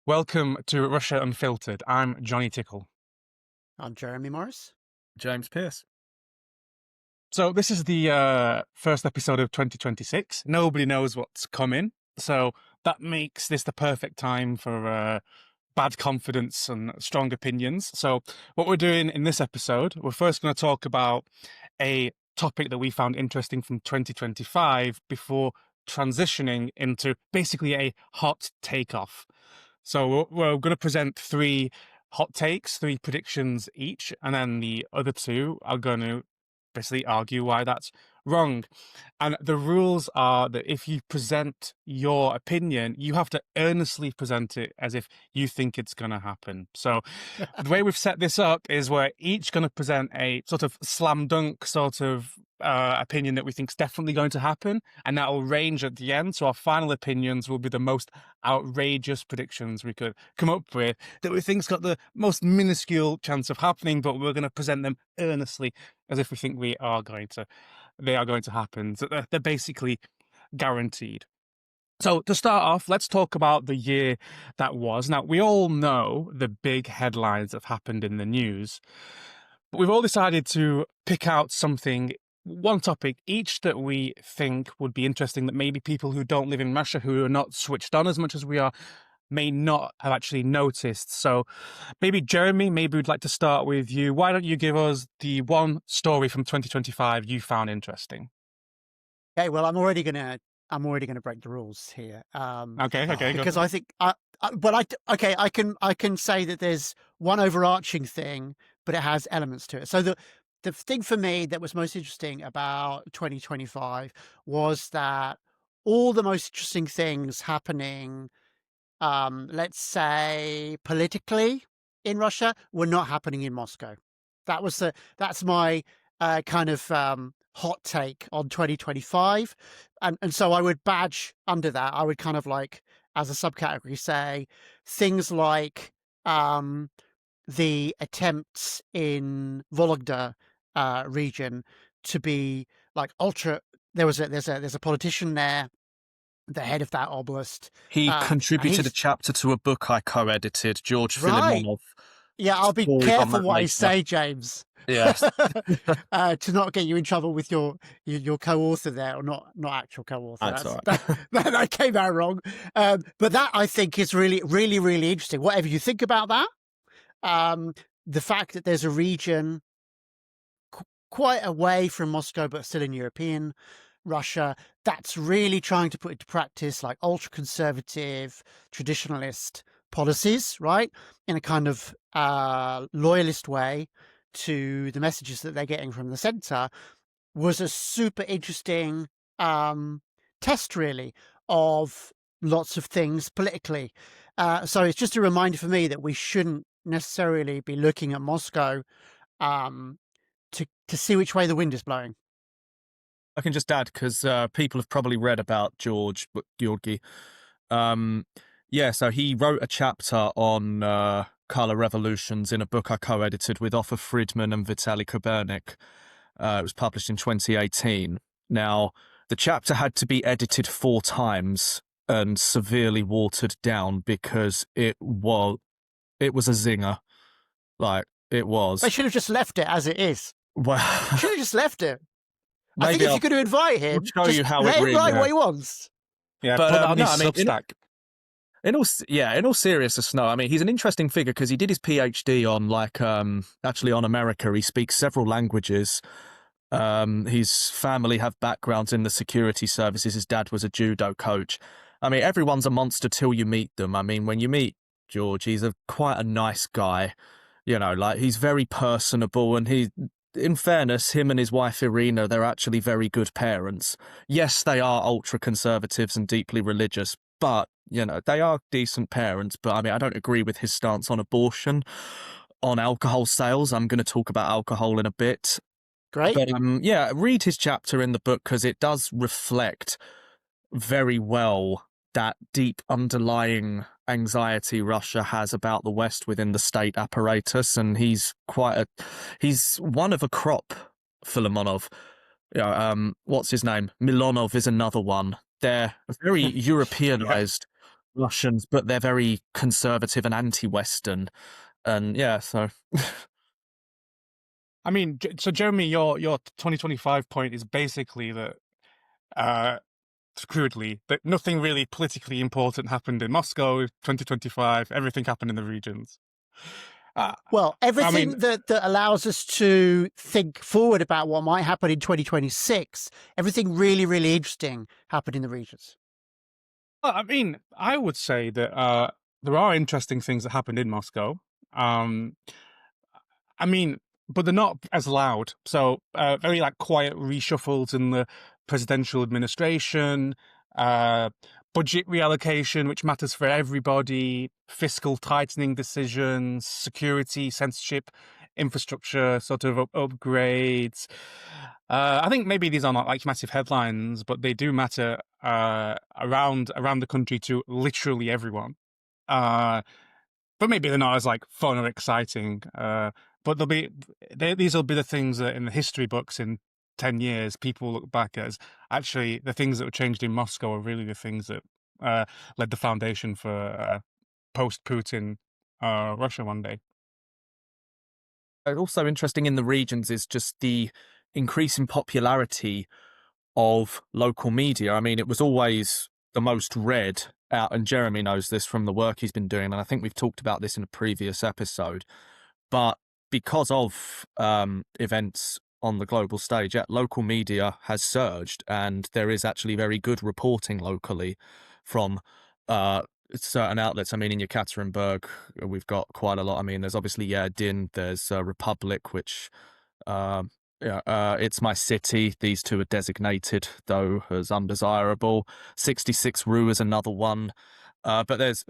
Welcome to Russia Unfiltered. I'm Johnny Tickle. I'm Jeremy Morris. James Pierce. So this is the first episode of 2026. Nobody knows what's coming, so that makes this the perfect time for bad confidence and strong opinions. So what we're doing in this episode, we're first going to talk about a topic that we found interesting from 2025 before transitioning into basically a hot takeoff. So we're going to present three hot takes, three predictions each, and then the other two are going to basically argue why that's wrong. And the rules are that if you present your opinion, you have to earnestly present it as if you think it's going to happen. So the way we've set this up is we're each going to present a sort of slam dunk sort of opinion that we think is definitely going to happen, and that will range at the end. So our final opinions will be the most outrageous predictions we could come up with that we think's got the most minuscule chance of happening, but we're going to present them earnestly as if we think they are going to happen. So they're basically guaranteed. So to start off, let's talk about the year that was. Now, we all know the big headlines that have happened in the news, but we've all decided to pick out one topic each that we think would be interesting, that maybe people who don't live in Russia, who are not switched on as much as we are, may not have actually noticed. So maybe Jeremy, we'd like to start with you. Why don't you give us the one story from 2025 you found interesting? Okay, well, I'm already gonna break the rules here. Okay, because I think, I can say that there's one overarching thing, but it has elements to it. So the thing for me that was most interesting about 2025 was that all the most interesting things happening, let's say politically in Russia, were not happening in Moscow. That's my kind of hot take on 2025, and so I would badge under that. I would kind of like, as a subcategory, say things like the attempts in Vologda region to be like ultra. There's a politician there, the head of that oblast. He and contributed a he's chapter to a book I co-edited, George right. Filimonov. Yeah, I'll be Stories on careful that what I later. say, James. Yes. To not get you in trouble with your co-author there, or not actual co-author. That's all right. That came out wrong. But that, I think, is really, really, really interesting. Whatever you think about that, the fact that there's a region quite away from Moscow, but still in European Russia, that's really trying to put into practice like ultra-conservative, traditionalist policies, right, in a kind of loyalist way to the messages that they're getting from the centre, was a super interesting test, really, of lots of things politically. So it's just a reminder for me that we shouldn't necessarily be looking at Moscow to see which way the wind is blowing. I can just add, because people have probably read about Georgi. So he wrote a chapter on color revolutions in a book I co-edited with Offa Friedman and Vitaly Kobernik. It was published in 2018. Now, the chapter had to be edited 4 times and severely watered down because it was a zinger. Like, it was. They should have just left it as it is. Well, Should have just left it. I think maybe if you're going to invite him, I'll show just you how let it him really write is. what he wants. Yeah, But, put that on no, his I mean, Substack. In all seriousness, no. I mean, he's an interesting figure because he did his PhD on actually on America. He speaks several languages. His family have backgrounds in the security services. His dad was a judo coach. I mean, everyone's a monster till you meet them. I mean, when you meet George, he's quite a nice guy. You know, like, he's very personable, and in fairness, him and his wife Irina, they're actually very good parents. Yes, they are ultra-conservatives and deeply religious, but, you know, they are decent parents. But, I mean, I don't agree with his stance on abortion, on alcohol sales. I'm going to talk about alcohol in a bit. Great. But, read his chapter in the book, because it does reflect very well that deep underlying anxiety Russia has about the West within the state apparatus, and he's one of a crop. Filimonov, what's his name? Milonov is another one. They're very Europeanized. Russians, but they're very conservative and anti-Western. And yeah, so I mean, so Jeremy, your 2025 point is basically that, crudely, that nothing really politically important happened in Moscow 2025. Everything happened in the regions. Well, I everything mean, that allows us to think forward about what might happen in 2026, everything really, really interesting happened in the regions. I would say that there are interesting things that happened in Moscow. Um, I mean, but they're not as loud. So very like quiet reshuffles in the presidential administration, budget reallocation, which matters for everybody, fiscal tightening decisions, security, censorship, infrastructure sort of upgrades. I think maybe these are not like massive headlines, but they do matter around the country to literally everyone. But maybe they're not as like fun or exciting. But these will be the things that in the history books in 10 years people look back as actually the things that were changed in Moscow are really the things that led the foundation for post-Putin Russia one day. also interesting in the regions is just the increasing popularity of local media. I mean, it was always the most read out, and Jeremy knows this from the work he's been doing, and I think we've talked about this in a previous episode. But because of events on the global stage, local media has surged, and there is actually very good reporting locally from certain outlets. I mean, in Yekaterinburg, we've got quite a lot. I mean, there's obviously Din, there's Republic, which It's My City. These two are designated, though, as undesirable. 66 Rue is another one. But there's,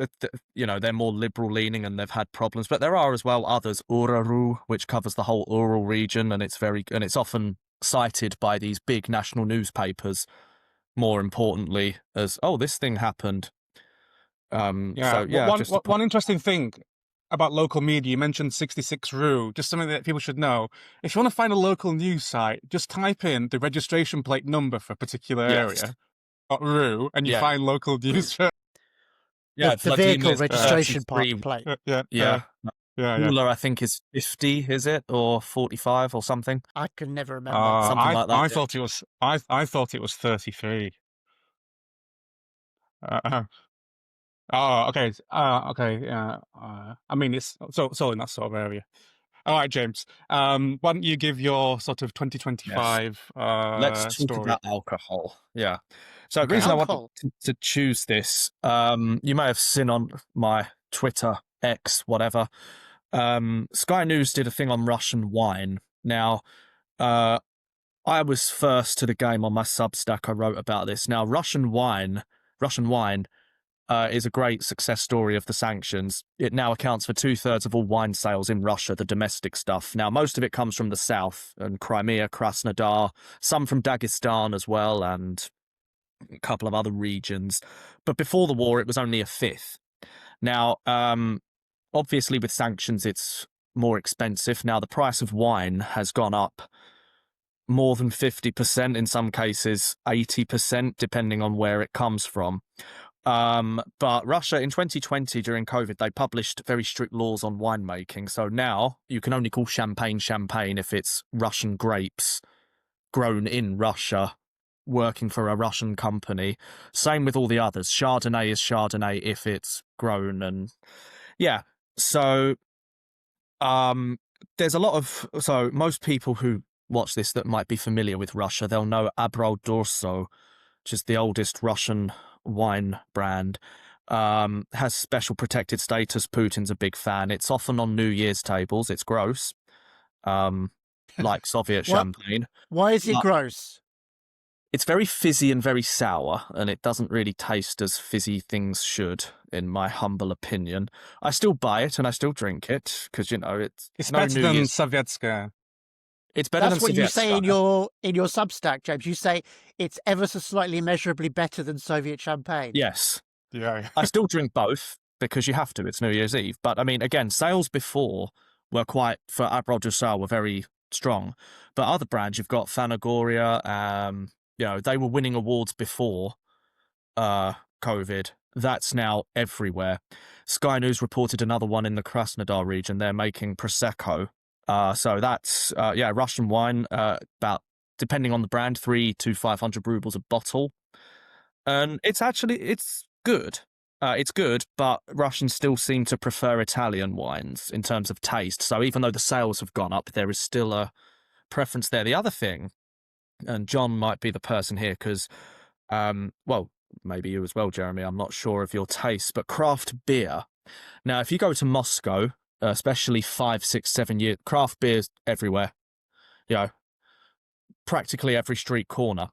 they're more liberal leaning and they've had problems. But there are as well others, Uraru, which covers the whole Ural region, and it's often cited by these big national newspapers, more importantly, as, oh, this thing happened. One interesting thing about local media, you mentioned 66 Rue, just something that people should know. If you want to find a local news site, just type in the registration plate number for a particular area, Rue, and you find local news. The vehicle registration plate. Yeah. I think is 50, is it, or 45 or something? I can never remember. Something like that. I thought it was. I thought it was 33. Oh, okay. Okay. Yeah. I mean, it's so in that sort of area. All right, James. Why don't you give your sort of 2025 Let's talk story about alcohol. Yeah. So the reason I wanted to choose this, you may have seen on my Twitter, X, whatever. Sky News did a thing on Russian wine. Now, I was first to the game on my Substack. I wrote about this. Now, Russian wine is a great success story of the sanctions. It now accounts for 2/3 of all wine sales in Russia, the domestic stuff. Now, most of it comes from the south, and Crimea, Krasnodar, some from Dagestan as well, and a couple of other regions. But before the war, it was only 1/5. Now, obviously with sanctions, it's more expensive. Now, the price of wine has gone up more than 50%, in some cases 80%, depending on where it comes from. But Russia in 2020 during COVID, they published very strict laws on winemaking. So now you can only call champagne if it's Russian grapes grown in Russia, working for a Russian company. Same with all the others. Chardonnay is Chardonnay if it's grown. And yeah, so there's a lot of, so most people who watch this that might be familiar with Russia, they'll know Abrau Dorso, which is the oldest Russian wine brand, has special protected status. Putin's a big fan. It's often on New Year's tables. It's gross, like Soviet champagne. Why is it gross? It's very fizzy and very sour, and it doesn't really taste as fizzy things should, in my humble opinion. I still buy it and I still drink it because it's better than Sovietska. It's better. That's what you say in your Substack, James. You say it's ever so slightly immeasurably better than Soviet champagne. Yes. Yeah. I still drink both because you have to. It's New Year's Eve. But I mean, again, sales before were for Abrau Dorso were very strong. But other brands, you've got Fanagoria. They were winning awards before COVID. that's now everywhere. Sky News reported another one in the Krasnodar region. They're making Prosecco. So that's, Russian wine, about, depending on the brand, 300 to 500 rubles a bottle. And it's good. It's good, but Russians still seem to prefer Italian wines in terms of taste. So even though the sales have gone up, there is still a preference there. The other thing, and John might be the person here because, maybe you as well, Jeremy, I'm not sure of your taste, but craft beer. Now, if you go to Moscow, especially 5, 6, 7 years, craft beer's everywhere. You know, practically every street corner.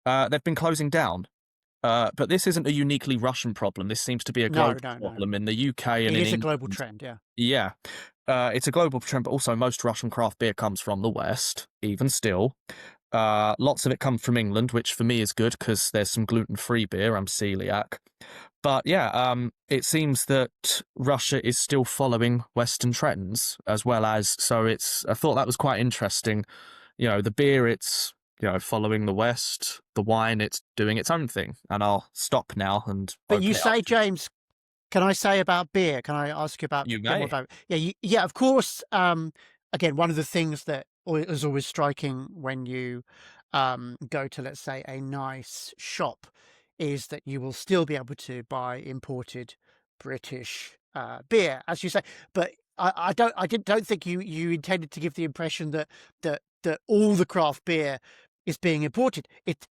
They've been closing down. But this isn't a uniquely Russian problem. This seems to be a global problem in the UK and in England. It is a global trend, yeah. Yeah. It's a global trend, but also most Russian craft beer comes from the West, even still. Lots of it comes from England, which for me is good because there's some gluten-free beer. I'm celiac. But yeah, it seems that Russia is still following Western trends as well as, so I thought that was quite interesting. You know, the beer, it's, following the West, the wine, it's doing its own thing. And I'll stop now and. But you say, James, can I say about beer? Can I ask you about? You may. Yeah, of course. Again, one of the things that is always striking when you go to, let's say, a nice shop is that you will still be able to buy imported British beer, as you say. But I don't think you intended to give the impression that all the craft beer is being imported.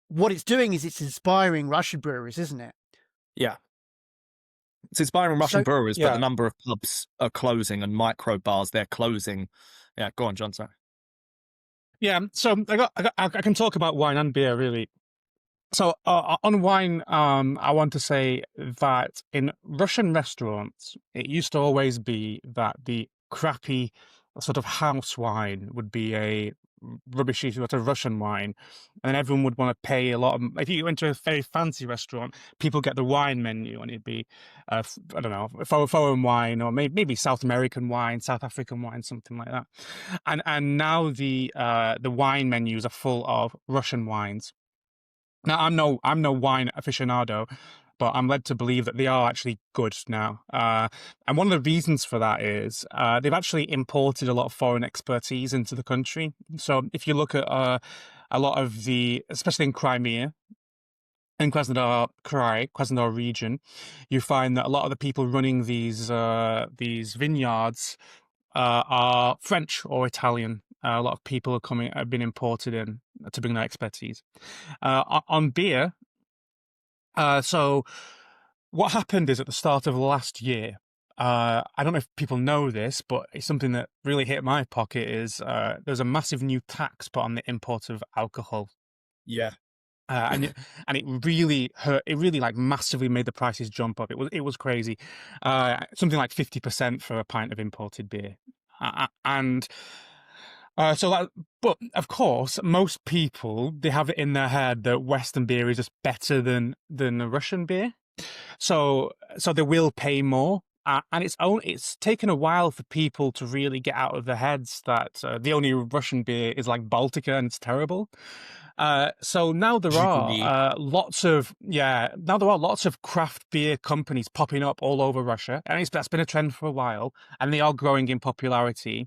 What it's doing is it's inspiring Russian breweries, isn't it? Yeah. It's inspiring Russian breweries, but the number of pubs are closing and micro bars, they're closing. Yeah, go on, John, sorry. Yeah, so I can talk about wine and beer, really. So on wine, I want to say that in Russian restaurants, it used to always be that the crappy sort of house wine would be a rubbishy sort of Russian wine, and then everyone would want to pay a lot of. If you went to a very fancy restaurant, people get the wine menu, and it'd be, I don't know, foreign wine or maybe South American wine, South African wine, something like that. And now the wine menus are full of Russian wines. Now I'm no wine aficionado, but I'm led to believe that they are actually good now. And one of the reasons for that is they've actually imported a lot of foreign expertise into the country. So if you look at a lot of especially in Crimea, in Krasnodar region, you find that a lot of the people running these vineyards are French or Italian. A lot of people have been imported in to bring their expertise. On beer, so what happened is at the start of last year, I don't know if people know this, but it's something that really hit my pocket is there's a massive new tax put on the import of alcohol. Yeah. And it really hurt. It really like massively made the prices jump up. It was crazy. Something like 50% for a pint of imported beer. But of course, most people, they have it in their head that Western beer is just better than a Russian beer. So they will pay more. And it's taken a while for people to really get out of their heads that the only Russian beer is like Baltica and it's terrible. So now there are lots of craft beer companies popping up all over Russia, and that's been a trend for a while, and they are growing in popularity.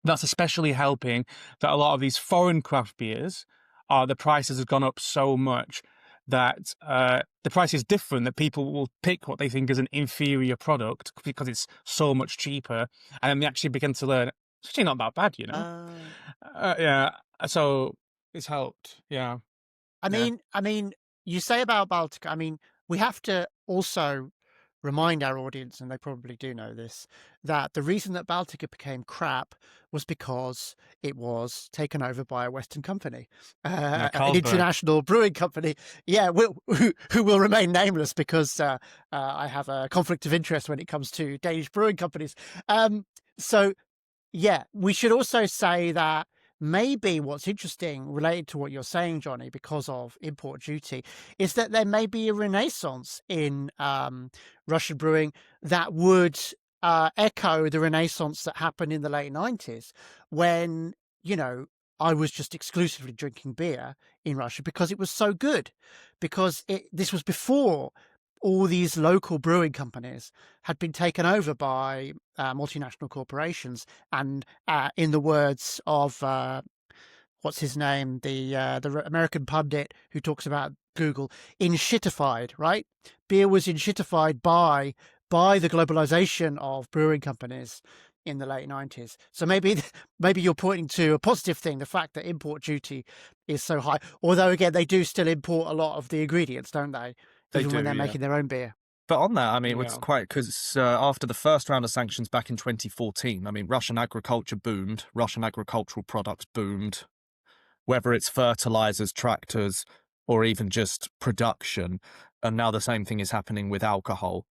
That's especially helping that a lot of these foreign craft beers, the prices have gone up so much that the price is different, that people will pick what they think is an inferior product because it's so much cheaper, and then they actually begin to learn it's actually not that bad, Yeah, so it's helped. Yeah. I mean, you say about Baltica. I mean, we have to also remind our audience, and they probably do know this, that the reason that Baltica became crap was because it was taken over by a Western company, an international brewing company. Yeah, who will remain nameless because I have a conflict of interest when it comes to Danish brewing companies. So, yeah, we should also say that maybe what's interesting related to what you're saying, Johnny, because of import duty, is that there may be a renaissance in Russian brewing that would echo the renaissance that happened in the late 90s when, I was just exclusively drinking beer in Russia because it was so good, because this was before all these local brewing companies had been taken over by multinational corporations, and in the words of what's his name, the American pundit who talks about Google, in-shitified, right? Beer was in-shitified by the globalization of brewing companies in the late 90s. So maybe you're pointing to a positive thing, the fact that import duty is so high. Although again, they do still import a lot of the ingredients, don't they? Even when they're making their own beer. But on that, I mean, Yeah. it's quite because after the first round of sanctions back in 2014, I mean, Russian agriculture boomed, Russian agricultural products boomed, whether it's fertilizers, tractors, or even just production. And now the same thing is happening with alcohol,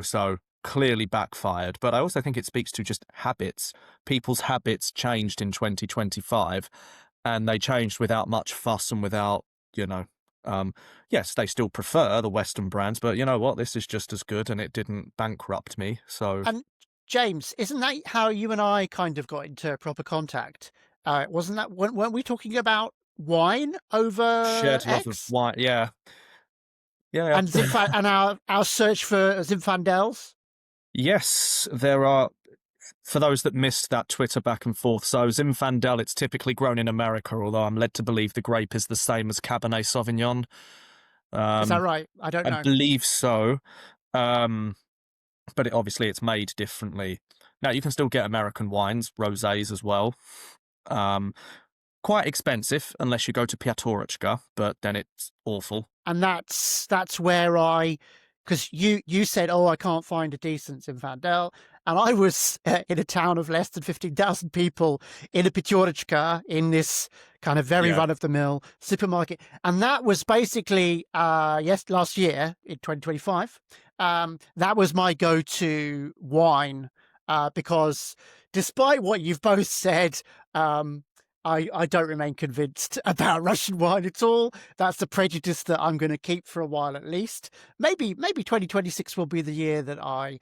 so clearly backfired. But I also think it speaks to just habits. People's habits changed in 2025, and they changed without much fuss and without, yes, they still prefer the Western brands, but you know what? This is just as good, and it didn't bankrupt me. So, And James, isn't that how you and I kind of got into proper contact? Wasn't that, weren't we talking about wine over shared love of X? wine, yeah. And and our search for Zinfandels? Yes, there are. For those that missed that Twitter back and forth, so Zinfandel, it's typically grown in America, although I'm led to believe the grape is the same as Cabernet Sauvignon. Is that right? I don't know. I believe so. But obviously it's made differently. Now, you can still get American wines, rosés as well. Quite expensive unless you go to Piatorichka, but then it's awful. And that's where because you said, oh, I can't find a decent Zinfandel, and I was in a town of less than 15,000 people in a Piatorichka in this kind of very run-of-the-mill supermarket, and that was basically last year in 2025. That was my go-to wine because despite what you've both said, I don't remain convinced about Russian wine at all. That's the prejudice that I'm going to keep for a while at least. Maybe 2026 will be the year that I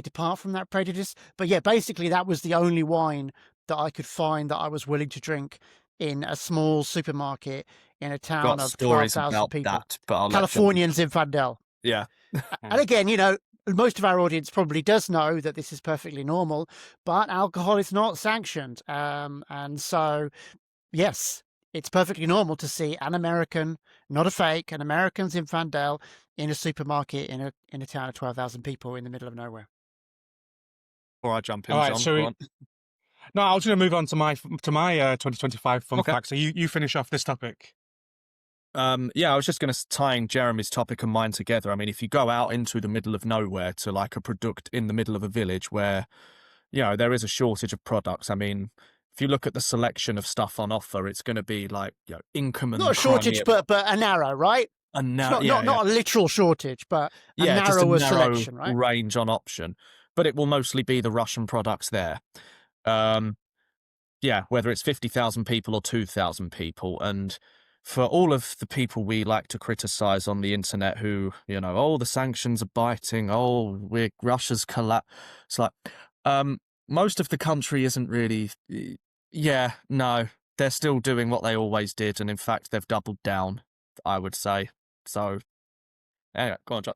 depart from that prejudice. But yeah, basically that was the only wine that I could find that I was willing to drink in a small supermarket in a town of 12,000 people. That, but I'll Californian Zinfandel. Yeah. And again, most of our audience probably does know that this is perfectly normal, but alcohol is not sanctioned. And so, yes, it's perfectly normal to see an American, not a fake, an American Zinfandel in a supermarket in a town of 12,000 people in the middle of nowhere. Before I jump in, All right, John, no, I was going to move on to my 2025 fun fact. So you finish off this topic. Yeah, I was just going to tying Jeremy's topic and mine together. I mean, if you go out into the middle of nowhere to like a product in the middle of a village where, there is a shortage of products. I mean, if you look at the selection of stuff on offer, it's going to be like, income and not a shortage, but a narrow, right? Not a literal shortage, but a narrower selection, right? Range on option. But it will mostly be the Russian products there. Whether it's 50,000 people or 2,000 people. And for all of the people we like to criticize on the internet who, the sanctions are biting, Russia's collapse. It's like, most of the country isn't really, no, they're still doing what they always did. And in fact, they've doubled down, I would say. So, anyway, go on, John.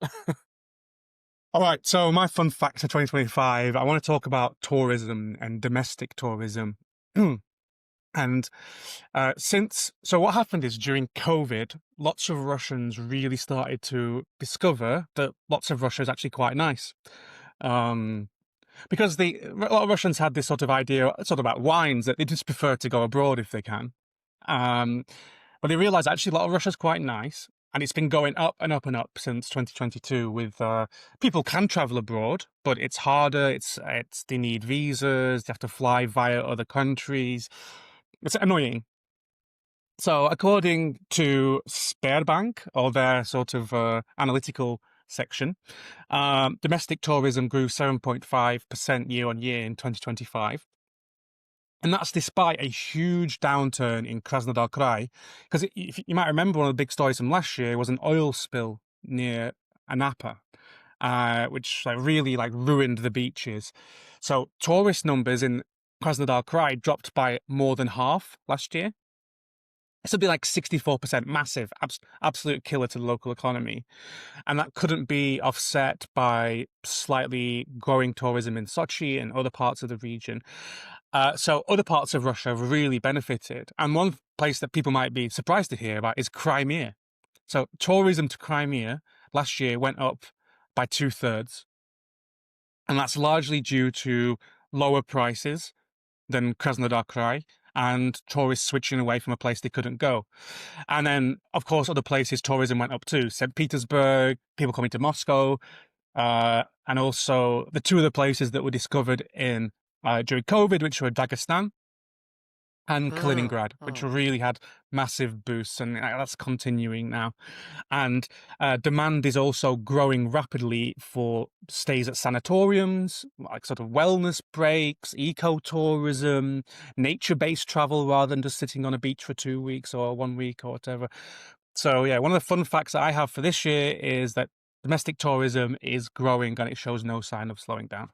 All right, so my fun fact for 2025, I want to talk about tourism and domestic tourism. And so what happened is during COVID, lots of Russians really started to discover that lots of Russia is actually quite nice. Because a lot of Russians had this sort of idea about wines that they just prefer to go abroad if they can. But they realized actually a lot of Russia's quite nice. And it's been going up and up and up since 2022 with people can travel abroad, but it's harder. They need visas. They have to fly via other countries. It's annoying. So according to Sberbank, or their sort of analytical section, domestic tourism grew 7.5% year on year in 2025. And that's despite a huge downturn in Krasnodar Krai. Because you might remember, one of the big stories from last year was an oil spill near Anapa, which really ruined the beaches. So tourist numbers in Krasnodar Krai dropped by more than half last year. something like 64%, massive, absolute killer to the local economy. And that couldn't be offset by slightly growing tourism in Sochi and other parts of the region. So other parts of Russia have really benefited. And one place that people might be surprised to hear about is Crimea. So tourism to Crimea last year went up by 2/3. And that's largely due to lower prices than Krasnodar Krai and tourists switching away from a place they couldn't go. And then, of course, other places tourism went up too. St. Petersburg, people coming to Moscow, and also the two other places that were discovered in during COVID, which were Dagestan and Kaliningrad, which really had massive boosts, and that's continuing now. And demand is also growing rapidly for stays at sanatoriums, like sort of wellness breaks, eco-tourism, nature-based travel rather than just sitting on a beach for 2 weeks or 1 week or whatever. So yeah, one of the fun facts that I have for this year is that domestic tourism is growing and it shows no sign of slowing down.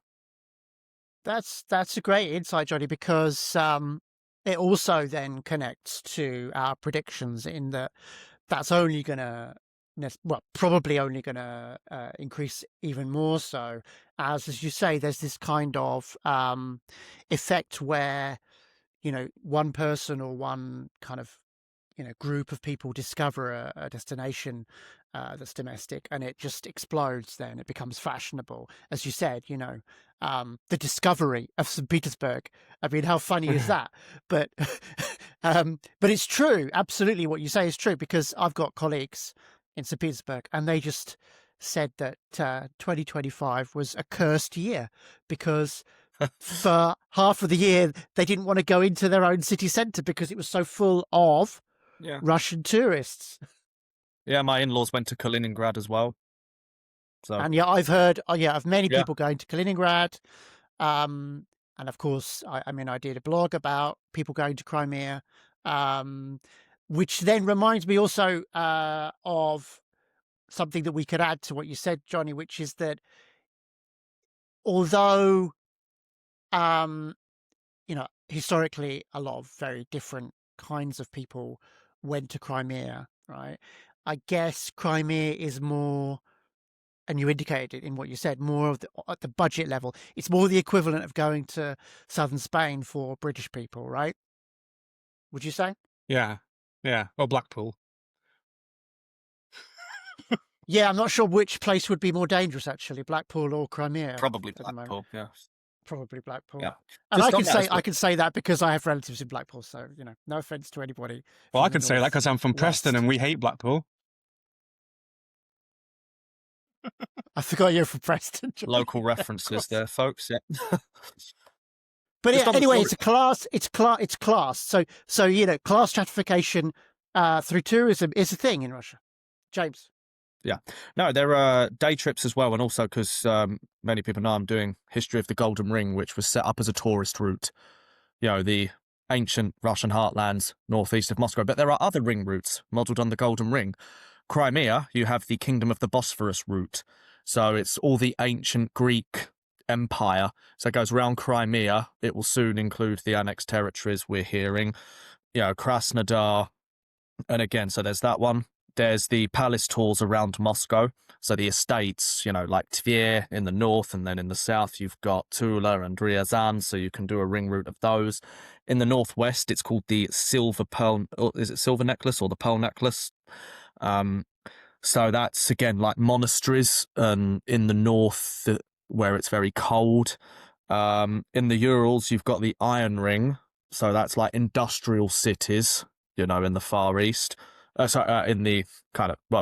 That's a great insight, Johnny, because it also then connects to our predictions in that that's only going to, probably only going to increase even more so. As you say, there's this kind of effect where, one person or one kind of, group of people discover a destination that's domestic, and it just explodes. Then it becomes fashionable, as you said. The discovery of St. Petersburg. I mean, how funny is that? But but it's true. Absolutely, what you say is true, because I've got colleagues in St. Petersburg, and they just said that 2025 was a cursed year because for half of the year they didn't want to go into their own city centre because it was so full of Russian tourists. Yeah, my in-laws went to Kaliningrad as well. So. And I've heard of many people going to Kaliningrad. And of course, I did a blog about people going to Crimea, which then reminds me also of something that we could add to what you said, Johnny, which is that although, historically a lot of very different kinds of people went to Crimea, right? I guess Crimea is more, and you indicated it in what you said, more of at the budget level. It's more the equivalent of going to southern Spain for British people, right? Would you say? Yeah. Or Blackpool. Yeah, I'm not sure which place would be more dangerous, actually, Blackpool or Crimea. Probably Blackpool, yeah. Probably Blackpool. Yeah. And I can say that because I have relatives in Blackpool, so no offense to anybody. Well, I can say that because I'm from Preston and we hate Blackpool. I forgot you're from Preston. Local references there, folks. Yeah. But anyway, it's class. So class stratification through tourism is a thing in Russia. James. Yeah. No, there are day trips as well, and also because many people know I'm doing History of the Golden Ring, which was set up as a tourist route. The ancient Russian heartlands northeast of Moscow. But there are other ring routes modelled on the Golden Ring. Crimea, you have the Kingdom of the Bosphorus route. So it's all the ancient Greek empire. So it goes around Crimea. It will soon include the annexed territories we're hearing. Krasnodar. And again, so there's that one. There's the palace tours around Moscow. So the estates, like Tver in the north, and then in the south, you've got Tula and Ryazan. So you can do a ring route of those. In the northwest, it's called the silver pearl. Is it silver necklace or the pearl necklace? So that's, again, like monasteries in the north where it's very cold. In the Urals, you've got the Iron Ring. So that's like industrial cities, in the Far East. In the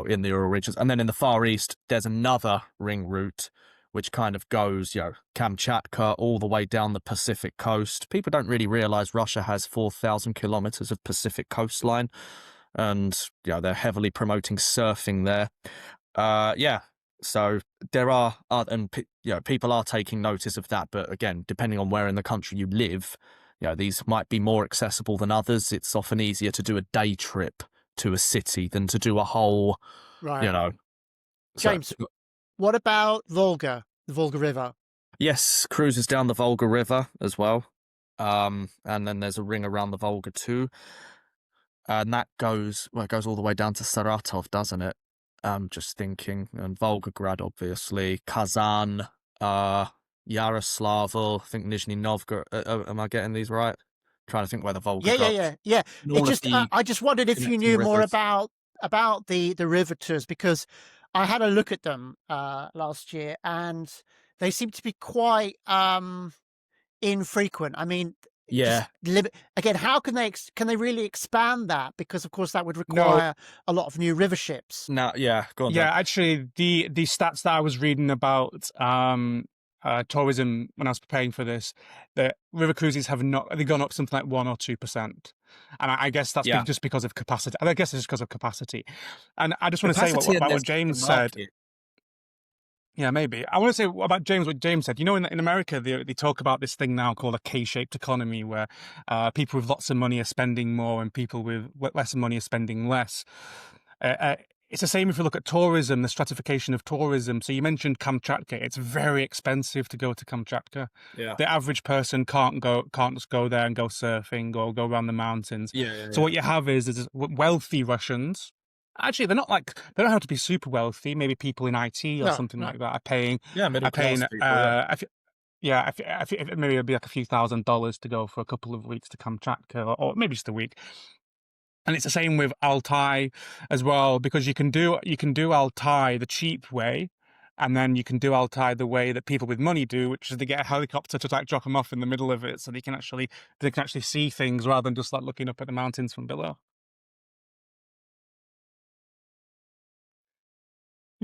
in the Ural regions. And then in the Far East, there's another ring route, which kind of goes, Kamchatka all the way down the Pacific coast. People don't really realize Russia has 4,000 kilometers of Pacific coastline. And, they're heavily promoting surfing there. So there are, people are taking notice of that. But again, depending on where in the country you live, these might be more accessible than others. It's often easier to do a day trip to a city than to do a whole, right. James, what about Volga, the Volga River? Yes, cruises down the Volga River as well. And then there's a ring around the Volga too. and that goes it goes all the way down to Saratov, doesn't it? Just thinking, and Volgograd, obviously, Kazan, Yaroslavl, I think Nizhny Novgorod. Am I getting these right? Trying to think where the Volga goes. Yeah. And It all of just the I just wondered if you connecting knew more rivers. about the river tours, because I had a look at them last year, and they seem to be quite infrequent. I mean, Yeah. just again, how can they really expand that? Because of course that would No, require a lot of new river ships. Now, yeah, go on, Dan. yeah, actually, the stats that I was reading about tourism when I was preparing for this, the river cruises have not they've gone up something like 1 or 2%, and I guess that's Yeah. just because of capacity. I guess it's just because of capacity, and I just want to say Capacity and about there's what James the said. market. Yeah, maybe. I want to say about James, what James said. You know, in America, they talk about this thing now called a K-shaped economy, where people with lots of money are spending more and people with less money are spending less. It's the same if you look at tourism, the stratification of tourism. So you mentioned Kamchatka. It's very expensive to go to Kamchatka. Yeah. The average person can't just go there and go surfing or go around the mountains. Yeah. So what you have is wealthy Russians. Actually, they don't have to be super wealthy. Maybe people in IT or something like that are paying. Middle Are paying. class people. Maybe it'd be like a few $1,000s to go for a couple of weeks to Kamchatka, or maybe just a week. And it's the same with Altai as well, because you can do Altai the cheap way, and then you can do Altai the way that people with money do, which is they get a helicopter to like drop them off in the middle of it, so they can actually see things rather than just like looking up at the mountains from below.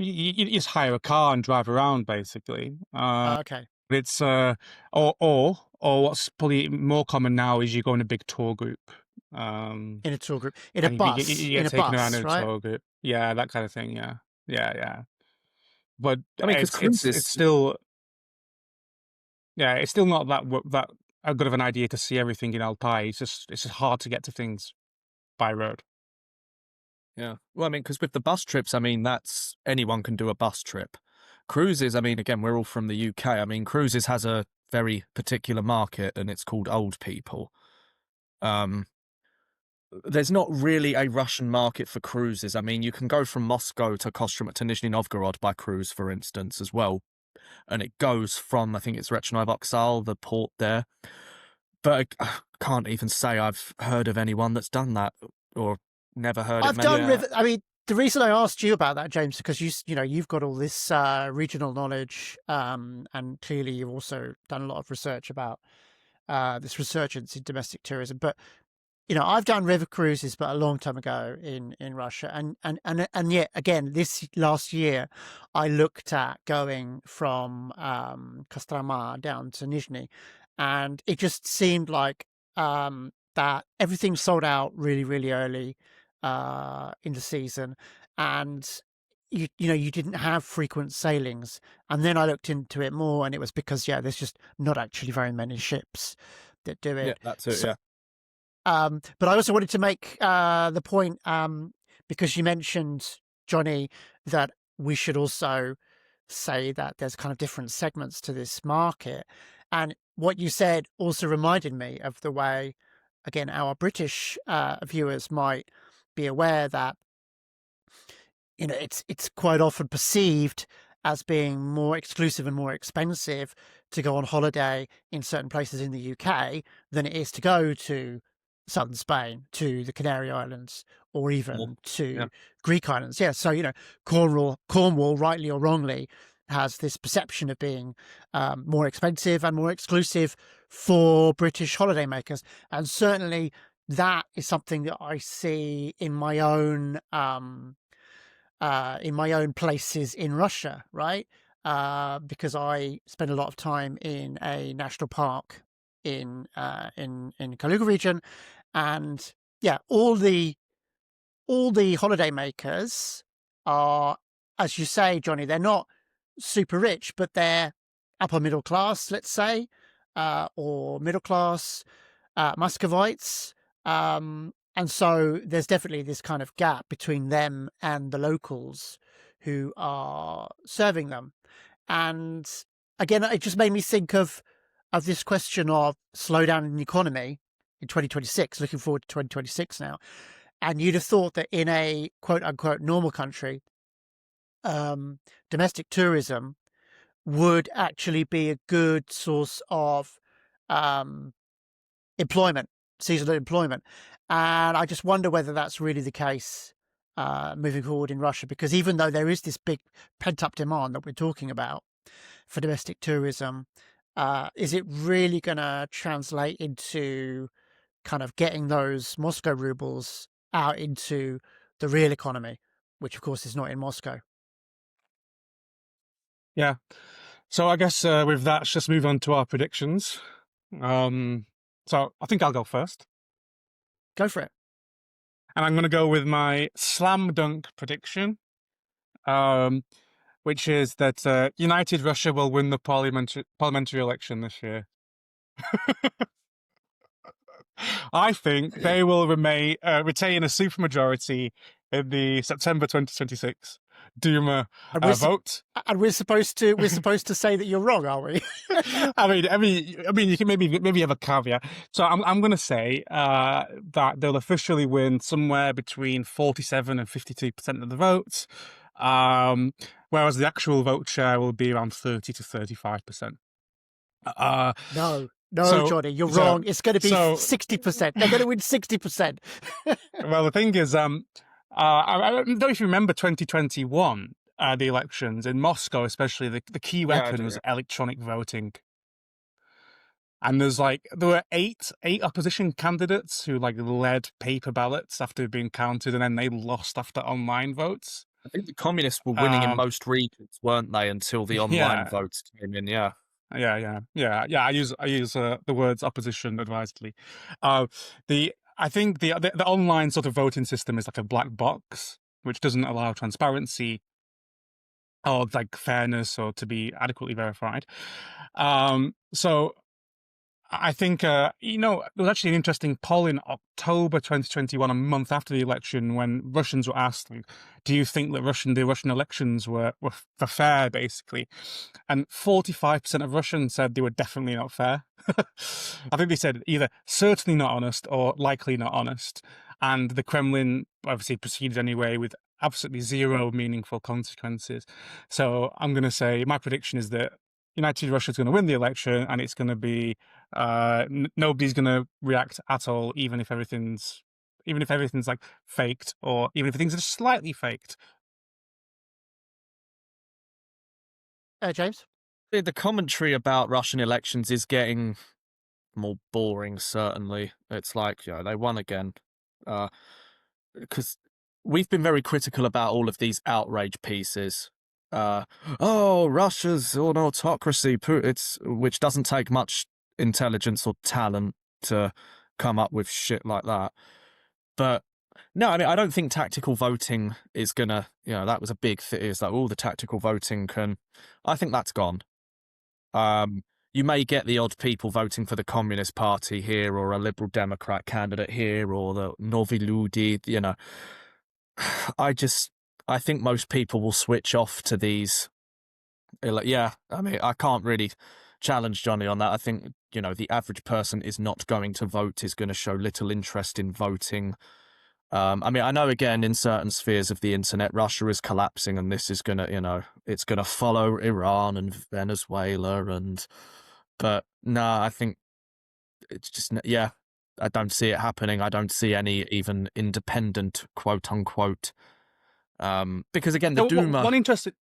You just hire a car and drive around, basically. Okay. It's or what's probably more common now is you go in a big tour group. In a tour group, in a And bus, you get in a taken around bus, in a right? tour group. Yeah, that kind of thing. Yeah. But I mean, because it's cruises. still it's still not that a good of an idea to see everything in Altai. It's just hard to get to things by road. Yeah. Well, I mean, because with the bus trips, I mean, that's anyone can do a bus trip. Cruises, I mean, again, we're all from the UK. I mean, cruises has a very particular market, and it's called old people. There's not really a Russian market for cruises. I mean, you can go from Moscow to Kostroma to Nizhny Novgorod by cruise, for instance, as well. And it goes from, I think it's Rechnoy Vokzal, the port there. But I can't even say I've heard of anyone that's done that or never heard I've it. done river. I mean, the reason I asked you about that, James, because you've got all this regional knowledge, and clearly you've also done a lot of research about this resurgence in domestic tourism. But I've done river cruises, but a long time ago in Russia, and yet again this last year, I looked at going from Kostroma down to Nizhny, and it just seemed like that everything sold out really, really early in the season, and you didn't have frequent sailings. And then I looked into it more, and it was because there's just not actually very many ships that do it. Yeah, that's it. So, yeah. but I also wanted to make the point, because you mentioned, Johnny, that we should also say that there's kind of different segments to this market. And what you said also reminded me of the way, again, our British viewers might be aware that it's quite often perceived as being more exclusive and more expensive to go on holiday in certain places in the UK than it is to go to southern Spain, to the Canary Islands, or even to Greek islands. Yeah, so Cornwall, rightly or wrongly, has this perception of being more expensive and more exclusive for British holidaymakers, and certainly that is something that I see in my own places in Russia, right? Because I spend a lot of time in a national park in Kaluga region, and all the holidaymakers are, as you say, Johnny, they're not super rich, but they're upper middle class, let's say, or middle class Muscovites. And so there's definitely this kind of gap between them and the locals who are serving them. And again, it just made me think of this question of slowdown in the economy in 2026, looking forward to 2026 now. And you'd have thought that in a quote unquote normal country, domestic tourism would actually be a good source of um, employment, seasonal employment. And I just wonder whether that's really the case moving forward in Russia, because even though there is this big pent up demand that we're talking about for domestic tourism, is it really going to translate into kind of getting those Moscow rubles out into the real economy, which of course is not in Moscow? Yeah. So I guess with that, let's just move on to our predictions. So I think I'll go first. Go for it. And I'm going to go with my slam dunk prediction, which is that United Russia will win the parliamentary election this year. I think they will retain a supermajority in the September 2026 Duma And we're, vote. and we're supposed to say that you're wrong, are we? I mean, you can maybe have a caveat. So I'm going to say that they'll officially win somewhere between 47 and 52% of the votes, whereas the actual vote share will be around 30 to 35%. No, so- Johnny, you're so- wrong. It's going to be so- 60%. They're going to win 60%. Well, the thing is, I don't know if you remember 2021, the elections in Moscow, especially the key Yeah, I weapon do, was electronic voting. And there were eight opposition candidates who led paper ballots after being counted, and then they lost after online votes. I think the communists were winning in Um, most regions, weren't they? Until the online Yeah. votes came in. Yeah. Yeah. I use the words opposition advisedly. I think the online sort of voting system is like a black box, which doesn't allow transparency or fairness or to be adequately verified. So I think there was actually an interesting poll in October 2021, a month after the election, when Russians were asked, "Do you think that the Russian elections were fair?" Basically, and 45% of Russians said they were definitely not fair. I think they said either certainly not honest or likely not honest, and the Kremlin obviously proceeded anyway with absolutely zero meaningful consequences. So I'm going to say my prediction is that United Russia is going to win the election, and it's going to be nobody's going to react at all, even if everything's faked, or even if things are slightly faked. James? The commentary about Russian elections is getting more boring, certainly. It's like, they won again. Because we've been very critical about all of these outrage pieces. Russia's an autocracy, which doesn't take much intelligence or talent to come up with shit like that. But no, I mean, I don't think tactical voting is gonna, that was a big thing. It's like all the tactical voting I think that's gone. You may get the odd people voting for the Communist Party here, or a Liberal Democrat candidate here, or the Novi Ludi, I think most people will switch off to these. Yeah, I mean, I can't really challenge Johnny on that. I think, the average person is not going to vote, is going to show little interest in voting. I mean, I know, again, in certain spheres of the internet, Russia is collapsing, and this is going to, it's going to follow Iran and Venezuela. But no, I think it's just, I don't see it happening. I don't see any even independent, quote unquote. Because again, the Duma. One interesting.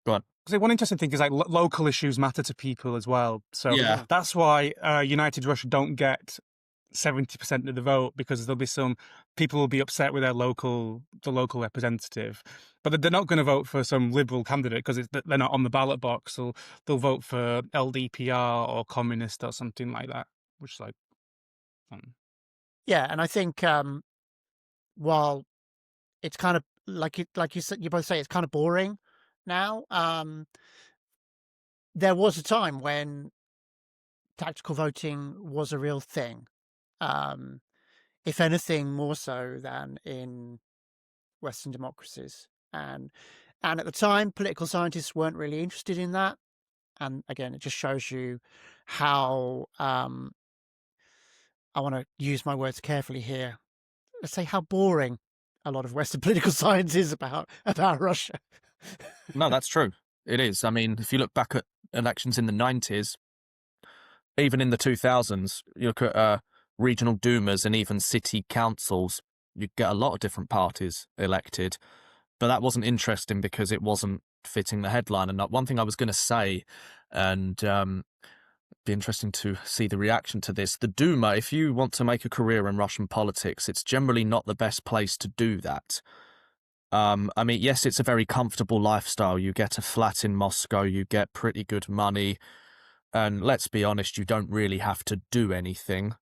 Go on. One interesting thing is local issues matter to people as well. So that's why United Russia don't get 70% of the vote, because there'll be some people will be upset with the local representative, but they're not going to vote for some liberal candidate because they're not on the ballot box. So they'll vote for LDPR or communist or something like that, which is fun. Yeah, and I think while it's kind of like you said, you both say it's kind of boring now. There was a time when tactical voting was a real thing. If anything, more so than in Western democracies. And at the time, political scientists weren't really interested in that. And again, it just shows you how I want to use my words carefully here. let's say, how boring a lot of Western political science is about Russia. No, that's true. It is. I mean, if you look back at elections in the 90s, even in the 2000s, you look at regional Dumas and even city councils, you get a lot of different parties elected. But that wasn't interesting because it wasn't fitting the headline. And one thing I was going to say, and be interesting to see the reaction to this, the Duma, if you want to make a career in Russian politics, it's generally not the best place to do that. I mean, yes, it's a very comfortable lifestyle. You get a flat in Moscow, you get pretty good money, and let's be honest, you don't really have to do anything.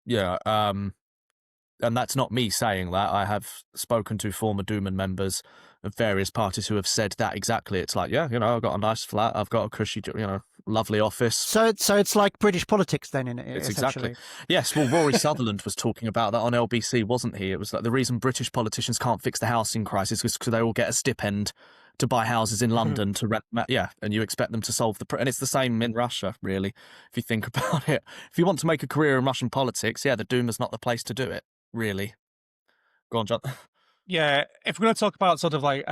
Yeah, and that's not me saying that. I have spoken to former Duma members of various parties who have said that exactly. It's like, yeah, I've got a nice flat, I've got a cushy, lovely office. So it's like British politics then, It's exactly. Yes, well, Rory Sutherland was talking about that on LBC, wasn't he? It was like the reason British politicians can't fix the housing crisis is because they all get a stipend to buy houses in London to rent. Yeah, and you expect them to solve and it's the same in Russia, really, if you think about it. If you want to make a career in Russian politics, yeah, the Duma's not the place to do it, really. Go on, John. Yeah, if we're going to talk about sort of like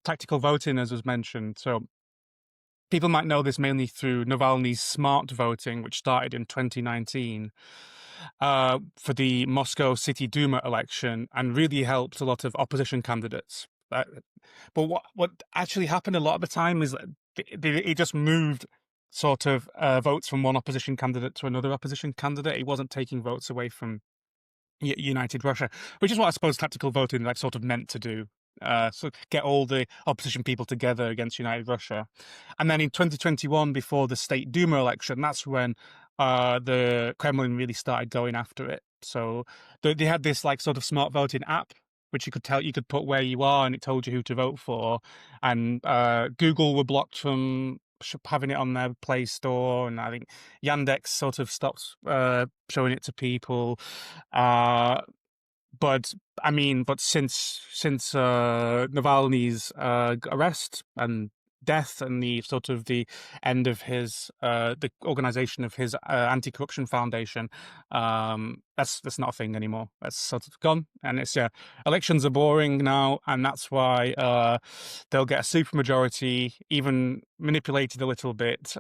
tactical voting, as was mentioned, so people might know this mainly through Navalny's smart voting, which started in 2019 for the Moscow City Duma election and really helped a lot of opposition candidates. But what actually happened a lot of the time is that it just moved sort of votes from one opposition candidate to another opposition candidate. It wasn't taking votes away from United Russia, which is what I suppose tactical voting like sort of meant to do. So get all the opposition people together against United Russia. And then in 2021, before the State Duma election, that's when the Kremlin really started going after it. So they had this like sort of smart voting app, which you could put where you are and it told you who to vote for. And Google were blocked from having it on their Play Store, and I think Yandex sort of stopped showing it to people. But I mean, since Navalny's arrest and death and the sort of the end of his the organization of his anti-corruption foundation, that's not a thing anymore. That's sort of gone, and it's elections are boring now, and that's why they'll get a supermajority, even manipulated a little bit.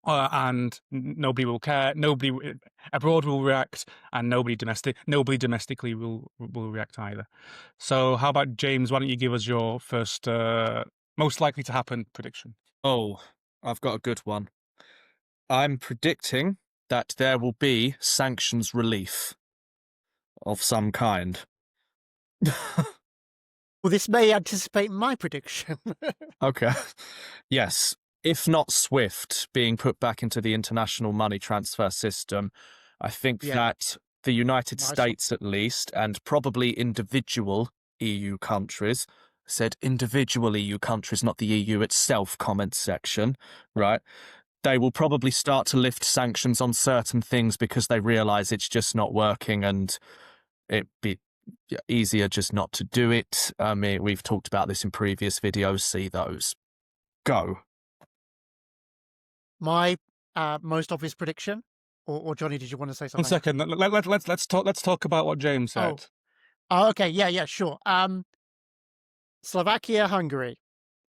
And nobody will care. Nobody abroad will react, and nobody domestically will react either. So, how about James? Why don't you give us your first most likely to happen prediction? Oh, I've got a good one. I'm predicting that there will be sanctions relief of some kind. Well, this may anticipate my prediction. Okay. Yes. If not SWIFT being put back into the international money transfer system, I think that the United States, at least, and probably individual EU countries, said individual EU countries, not the EU itself, comment section, right? They will probably start to lift sanctions on certain things because they realize it's just not working and it'd be easier just not to do it. I mean, we've talked about this in previous videos. See those. Go. My most obvious prediction, or Johnny, did you want to say something? 1 second. Let's talk about what James said. Oh, okay. Yeah, sure. Slovakia, Hungary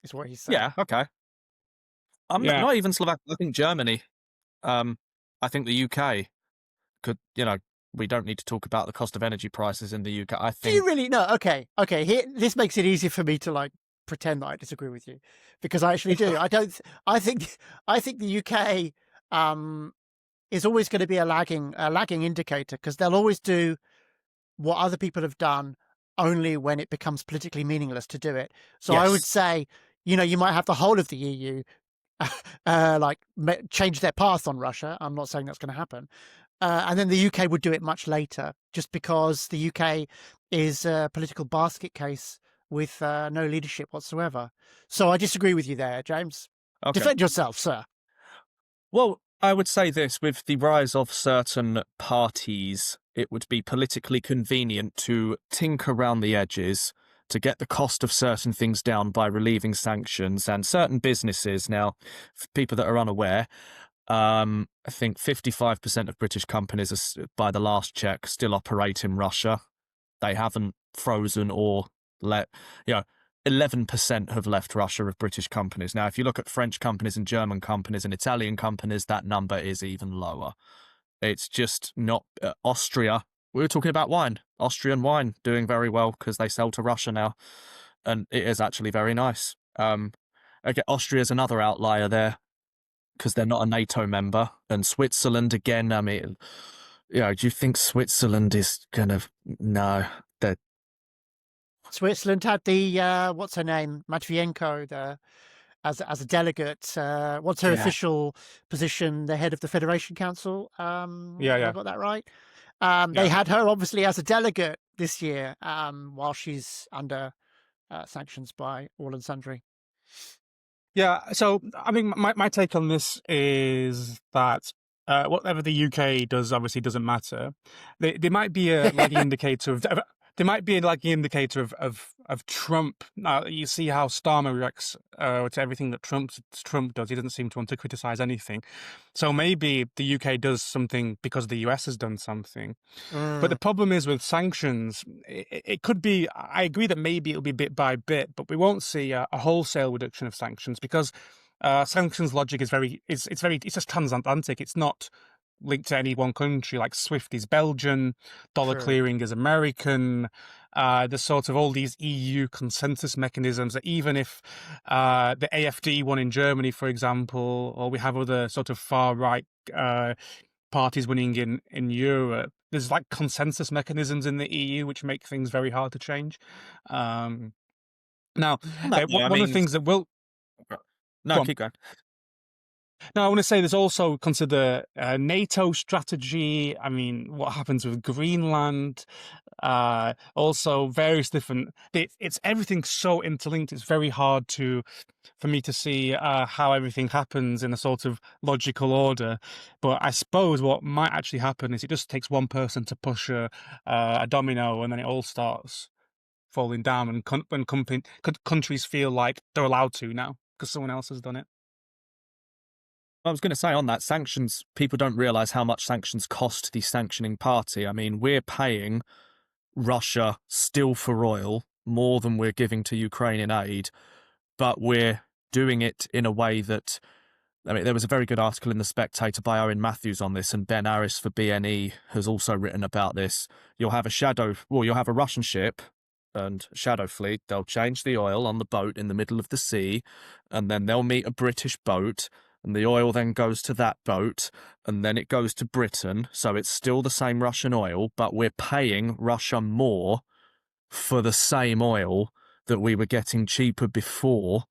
is what he said. Yeah, okay. Not even Slovakia. I think Germany. I think the UK could, we don't need to talk about the cost of energy prices in the UK. I think. Do you really? No. Okay. Here, this makes it easy for me to pretend that I disagree with you, because I actually do. I think the UK is always going to be a lagging indicator, because they'll always do what other people have done only when it becomes politically meaningless to do it. So I would say, you might have the whole of the EU change their path on Russia. I'm not saying that's going to happen. And then the UK would do it much later, just because the UK is a political basket case with no leadership whatsoever. So I disagree with you there, James. Okay. Defend yourself, sir. Well, I would say this, with the rise of certain parties, it would be politically convenient to tinker around the edges to get the cost of certain things down by relieving sanctions, and certain businesses, now, for people that are unaware, I think 55% of British companies, by the last check, still operate in Russia. They haven't frozen or let, 11% have left Russia of British companies. Now, if you look at French companies and German companies and Italian companies, that number is even lower. It's just not Austria. We were talking about wine. Austrian wine doing very well because they sell to Russia now. And it is actually very nice. Okay, Austria's another outlier there because they're not a NATO member. And Switzerland, again, I mean, do you think Switzerland is going to... No, they're... Switzerland had the what's her name, Matvienko, as a delegate. What's her official position? The head of the Federation Council. Have I got that right? They had her obviously as a delegate this year, while she's under sanctions by all and sundry. Yeah, so I mean, my take on this is that whatever the UK does obviously doesn't matter. There might be a lagging indicator of there might be a lagging indicator of Trump. Now you see how Starmer reacts to everything that Trump does. He doesn't seem to want to criticize anything. So maybe the UK does something because the US has done something. But the problem is with sanctions, it could be, I agree that maybe it'll be bit by bit, but we won't see a wholesale reduction of sanctions because sanctions logic is it's just transatlantic. It's not linked to any one country. Like SWIFT is Belgian, dollar clearing is American. There's sort of all these EU consensus mechanisms that even if the AfD one in Germany, for example, or we have other sort of far right parties winning in Europe, there's like consensus mechanisms in the EU which make things very hard to change. Now, one of the things that will... No, keep going. No, I want to say there's also consider NATO strategy. I mean, what happens with Greenland? Also, various different. It's everything so interlinked. It's very hard for me to see how everything happens in a sort of logical order. But I suppose what might actually happen is it just takes one person to push a domino, and then it all starts falling down. And when countries feel like they're allowed to now because someone else has done it. I was going to say on that, sanctions, people don't realize how much sanctions cost the sanctioning party. I mean, we're paying Russia still for oil more than we're giving to Ukraine in aid, but we're doing it in a way that, I mean, there was a very good article in The Spectator by Owen Matthews on this, and Ben Harris for BNE has also written about this. You'll have a Russian ship and shadow fleet. They'll change the oil on the boat in the middle of the sea, and then they'll meet a British boat, and the oil then goes to that boat, and then it goes to Britain. So it's still the same Russian oil, but we're paying Russia more for the same oil that we were getting cheaper before.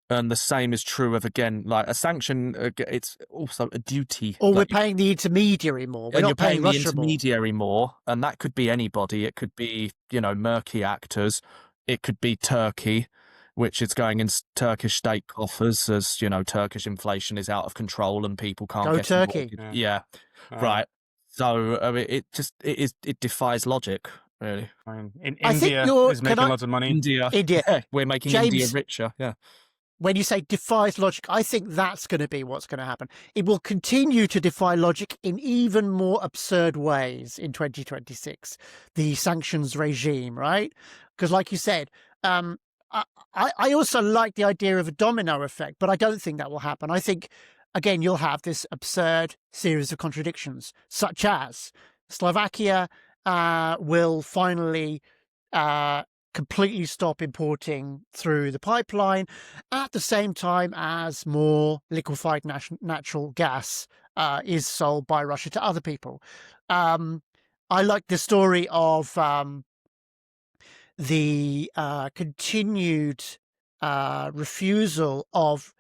And the same is true of, again, like a sanction, it's also a duty. Or we're paying the intermediary more. We're not paying Russia the intermediary more. And that could be anybody. It could be, murky actors. It could be Turkey, which is going in Turkish state coffers as, Turkish inflation is out of control and people can't get Turkey. Yeah. Right. So I mean, it defies logic, really. India is making lots of money. India. Yeah, we're making India richer. Yeah. When you say defies logic, I think that's going to be what's going to happen. It will continue to defy logic in even more absurd ways in 2026, the sanctions regime, right? Because like you said, I also like the idea of a domino effect, but I don't think that will happen. I think, again, you'll have this absurd series of contradictions, such as Slovakia will finally completely stop importing through the pipeline at the same time as more liquefied natural gas is sold by Russia to other people. I like the story of the continued refusal of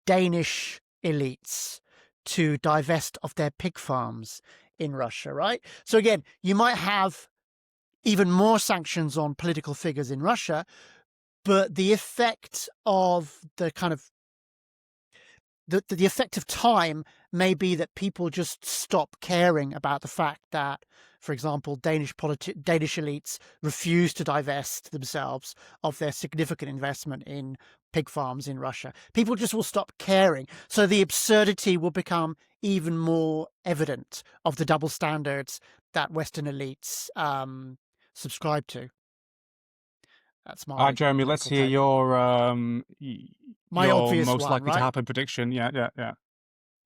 Danish elites to divest of their pig farms in Russia, right? So again, you might have even more sanctions on political figures in Russia, but the effect of the kind of the effect of time may be that people just stop caring about the fact that, for example, Danish elites refuse to divest themselves of their significant investment in pig farms in Russia. People just will stop caring. So the absurdity will become even more evident of the double standards that Western elites subscribe to. That's All right, Jeremy, let's hear your my obvious most one, likely to right? happen prediction. Yeah.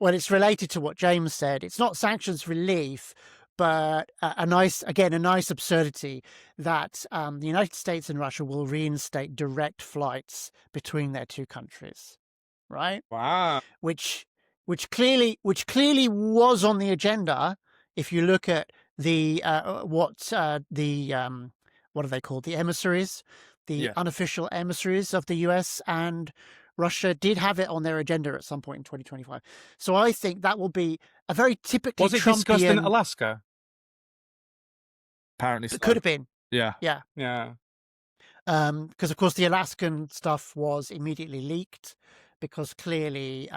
Well, it's related to what James said. It's not sanctions relief, but a nice absurdity that the United States and Russia will reinstate direct flights between their two countries, right? Wow. Which clearly was on the agenda. If you look at the what are they called? The emissaries, the unofficial emissaries of the US and Russia did have it on their agenda at some point in 2025. So I think that will be a very typically Was it Trumpian... discussed in Alaska? Apparently so. It could have been. Yeah. Because of course the Alaskan stuff was immediately leaked because clearly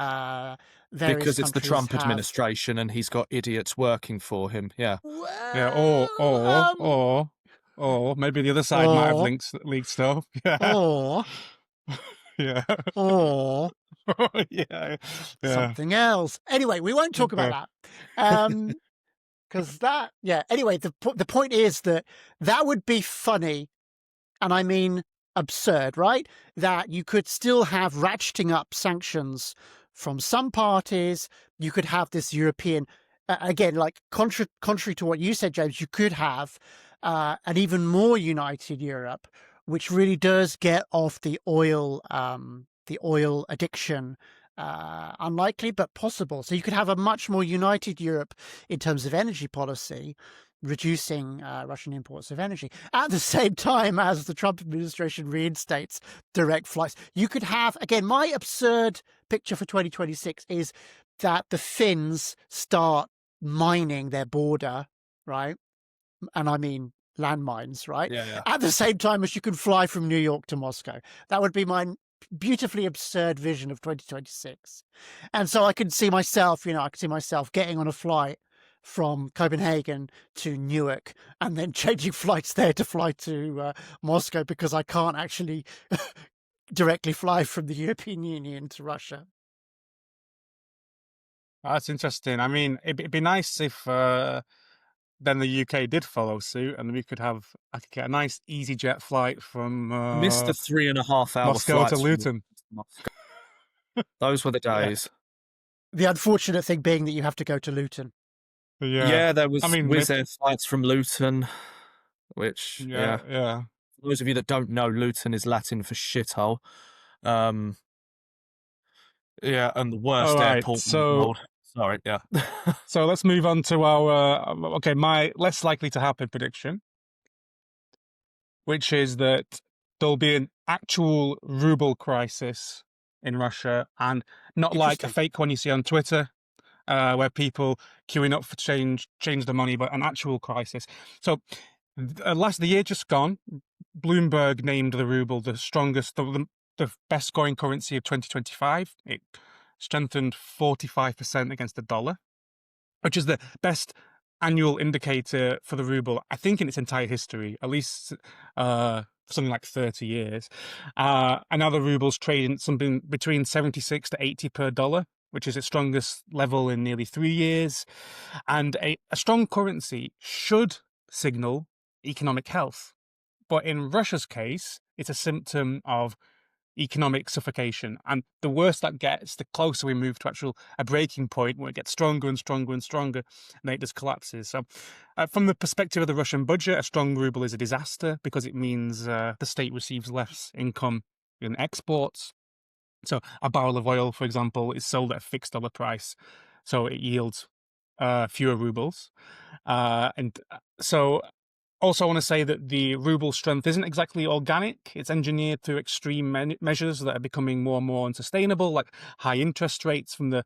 because it's the Trump administration and he's got idiots working for him. Yeah. Or maybe the other side might have leaked stuff. Or something else. Anyway, we won't talk about that. Because anyway, the point is that would be funny, and I mean absurd, right? That you could still have ratcheting up sanctions from some parties. You could have this European, again, like contrary to what you said, James, you could have an even more united Europe, which really does get off the oil addiction. Unlikely, but possible. So you could have a much more united Europe in terms of energy policy, reducing Russian imports of energy at the same time as the Trump administration reinstates direct flights. You could have, again, my absurd picture for 2026 is that the Finns start mining their border, right? And I mean landmines, right? At the same time as you can fly from New York to Moscow. That would be my beautifully absurd vision of 2026. And so I can see myself, getting on a flight from Copenhagen to Newark and then changing flights there to fly to Moscow because I can't actually directly fly from the European Union to Russia. That's interesting. I mean, it'd be nice if then the UK did follow suit, and I could get a nice easy jet flight from Missed the 3.5 hour Moscow to Luton. Those were the days. The unfortunate thing being that you have to go to Luton. Yeah, there was Wizz Air flights from Luton, which For those of you that don't know, Luton is Latin for shithole. And the worst airport in the world. Sorry, So let's move on to our my less likely to happen prediction, which is that there'll be an actual ruble crisis in Russia, and not like a fake one you see on Twitter, where people queuing up for change the money, but an actual crisis. So the year just gone, Bloomberg named the ruble the strongest, the best scoring currency of 2025. It strengthened 45% against the dollar, which is the best annual indicator for the ruble, I think, in its entire history, at least something like 30 years. And now the ruble's trading something between 76 to 80 per dollar, which is its strongest level in nearly 3 years. And a strong currency should signal economic health. But in Russia's case, it's a symptom of economic suffocation. And the worse that gets, the closer we move to a breaking point where it gets stronger and stronger and stronger, and then it just collapses. So from the perspective of the Russian budget, a strong ruble is a disaster because it means the state receives less income in exports. So a barrel of oil, for example, is sold at a fixed dollar price, so it yields fewer rubles. And so also, I want to say that the ruble strength isn't exactly organic. It's engineered through extreme measures that are becoming more and more unsustainable, like high interest rates from the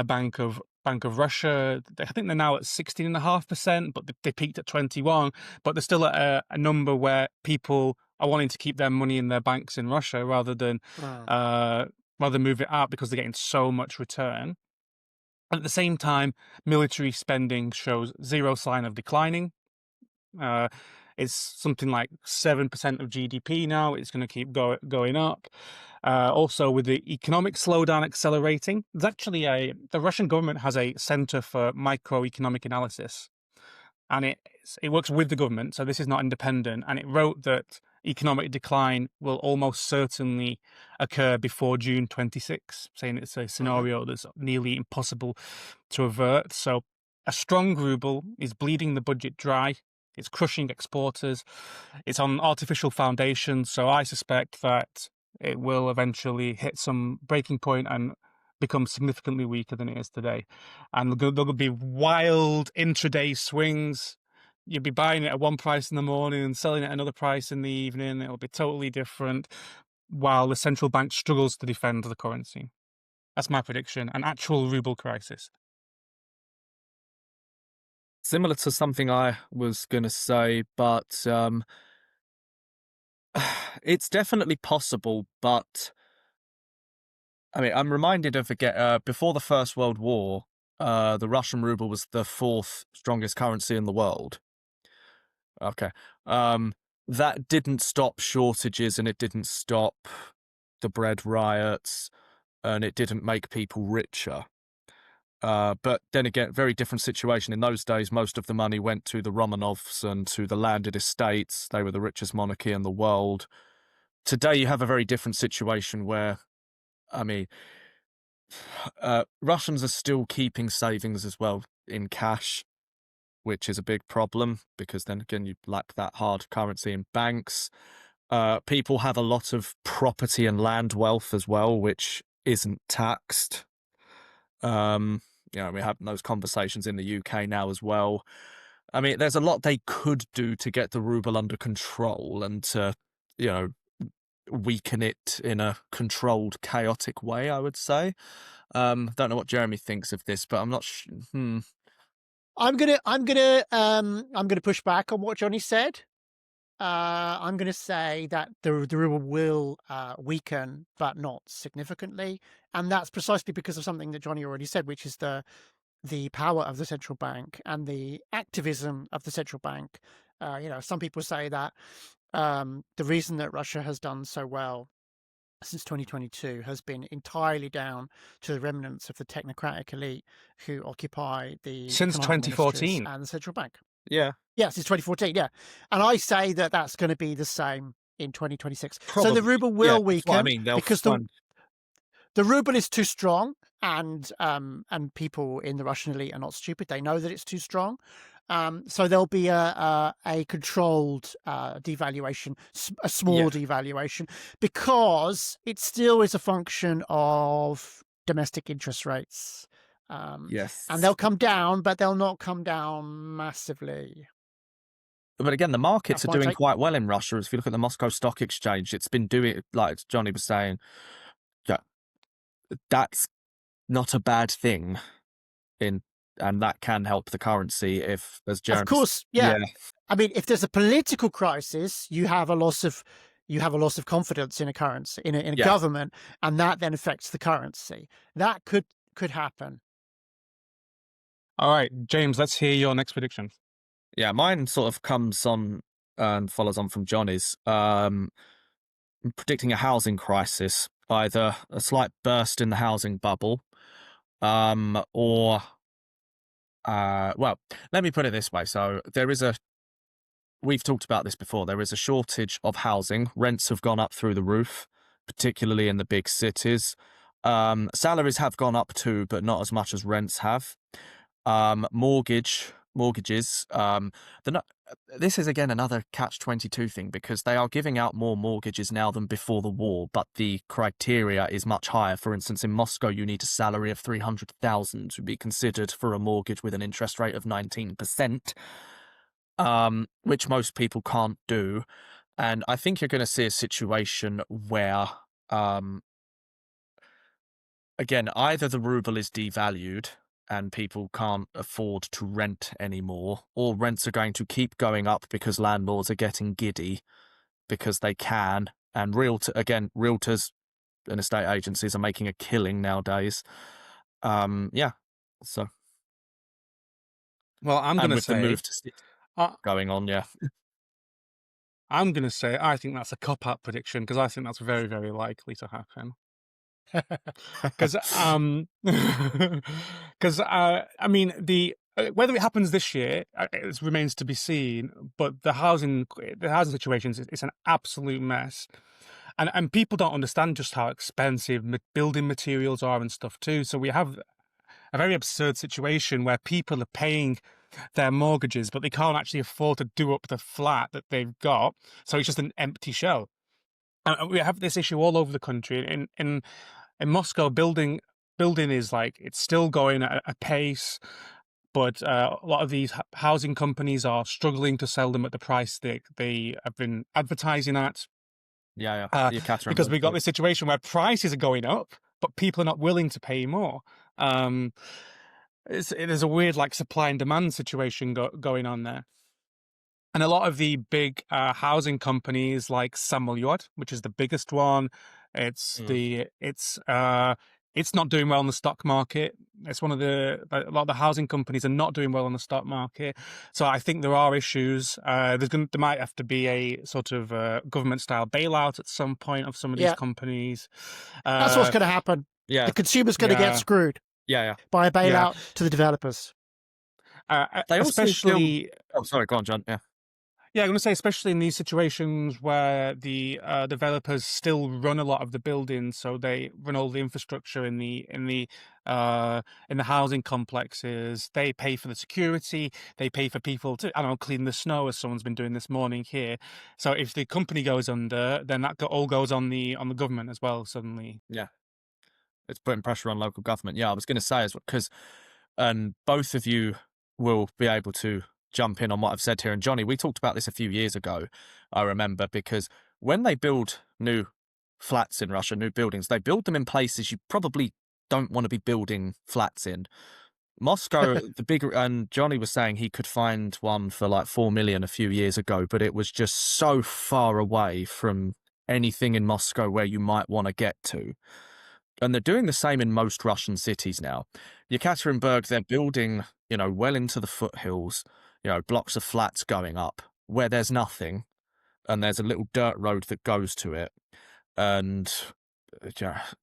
Bank of Russia. I think they're now at 16.5%, but they peaked at 21%. But they're still at a number where people are wanting to keep their money in their banks in Russia rather than rather than move it out because they're getting so much return. At the same time, military spending shows zero sign of declining. It's something like 7% of GDP now. It's going to keep going up. Also, with the economic slowdown accelerating, there's actually the Russian government has a center for microeconomic analysis, and it works with the government, so this is not independent. And it wrote that economic decline will almost certainly occur before June 26, saying it's a scenario that's nearly impossible to avert. So a strong ruble is bleeding the budget dry. It's crushing exporters. It's on artificial foundations. So I suspect that it will eventually hit some breaking point and become significantly weaker than it is today. And there'll be wild intraday swings. You'll be buying it at one price in the morning and selling it at another price in the evening. It'll be totally different while the central bank struggles to defend the currency. That's my prediction. An actual ruble crisis. Similar to something I was going to say, but it's definitely possible. But I mean, I'm reminded of before the First World War, the Russian ruble was the 4th strongest currency in the world. Okay. That didn't stop shortages, and it didn't stop the bread riots, and it didn't make people richer. But then again, very different situation. In those days, most of the money went to the Romanovs and to the landed estates. They were the richest monarchy in the world. Today, you have a very different situation where, I mean, Russians are still keeping savings as well in cash, which is a big problem because then again, you lack that hard currency in banks. People have a lot of property and land wealth as well, which isn't taxed. We're having those conversations in the UK now as well. I mean, there's a lot they could do to get the ruble under control and to, weaken it in a controlled, chaotic way, I would say. Don't know what Jeremy thinks of this, but I'm not I'm gonna push back on what Johnny said. I'm gonna say that the ruble will weaken, but not significantly, and that's precisely because of something that Johnny already said, which is the power of the central bank and the activism of the central bank. Some people say that the reason that Russia has done so well since 2022 has been entirely down to the remnants of the technocratic elite who occupy the Since command ministries 2014. and the central bank. Yeah. Yeah, since 2014, yeah. And I say that that's going to be the same in 2026. Probably. So the ruble will weaken I mean, because the ruble is too strong, and people in the Russian elite are not stupid. They know that it's too strong. So there'll be a controlled devaluation, a small devaluation, because it still is a function of domestic interest rates. Yes. And they'll come down, but they'll not come down massively. But again, the markets That's are my doing take. quite well in Russia. If you look at the Moscow Stock Exchange, it's been doing, like Johnny was saying, that's not a bad thing, and that can help the currency if, as Jeremy. Of course, yeah. I mean, if there's a political crisis, you have a loss of confidence in a currency, in a government, and that then affects the currency. That could happen. All right, James, let's hear your next prediction. Yeah, mine sort of comes on and follows on from Johnny's. I'm predicting a housing crisis, either a slight burst in the housing bubble, or well, let me put it this way. So we've talked about this before. There is a shortage of housing. Rents have gone up through the roof, particularly in the big cities. Salaries have gone up too, but not as much as rents have. Mortgages. This is again another catch-22 thing, because they are giving out more mortgages now than before the war, but the criteria is much higher. For instance, in Moscow, you need a salary of 300,000 to be considered for a mortgage with an interest rate of 19%, which most people can't do. And I think you're going to see a situation where, again, either the ruble is devalued and people can't afford to rent anymore, or rents are going to keep going up because landlords are getting giddy because they can. And realtors and estate agencies are making a killing nowadays. Yeah, so Well, I'm and gonna with the say, move to city uh, going on, yeah, I'm gonna say, I think that's a cop-out prediction because I think that's very, very likely to happen. Because, because I mean, whether it happens this year it remains to be seen. But the housing situation is an absolute mess, and people don't understand just how expensive building materials are and stuff too. So we have a very absurd situation where people are paying their mortgages, but they can't actually afford to do up the flat that they've got. So it's just an empty shell. And we have this issue all over the country. In Moscow, building is like it's still going at a pace, but a lot of these housing companies are struggling to sell them at the price they have been advertising at. yeah, yeah. Because we got this situation where prices are going up, but people are not willing to pay more. There's a weird like supply and demand situation going on there. And a lot of the big housing companies like Samolyot, which is the biggest one, it's not doing well in the stock market. It's a lot of the housing companies are not doing well on the stock market. So I think there are issues. There might have to be a sort of government style bailout at some point of some of these companies. That's what's going to happen. Yeah, the consumer's going to get screwed. Yeah. By a bailout to the developers. They especially. Oh, sorry, go on, John. Yeah. Yeah, I'm going to say, especially in these situations where the developers still run a lot of the buildings, so they run all the infrastructure in the housing complexes. They pay for the security. They pay for people to, I don't know, clean the snow, as someone's been doing this morning here. So if the company goes under, then that all goes on the government as well. Suddenly, yeah, it's putting pressure on local government. Yeah, I was going to say, because both of you will be able to jump in on what I've said here. And Johnny, we talked about this a few years ago, I remember, because when they build new flats in Russia, new buildings, they build them in places you probably don't want to be building flats in. Moscow, and Johnny was saying he could find one for like 4 million a few years ago, but it was just so far away from anything in Moscow where you might want to get to. And they're doing the same in most Russian cities now. Yekaterinburg, they're building, well into the foothills, blocks of flats going up where there's nothing, and there's a little dirt road that goes to it, and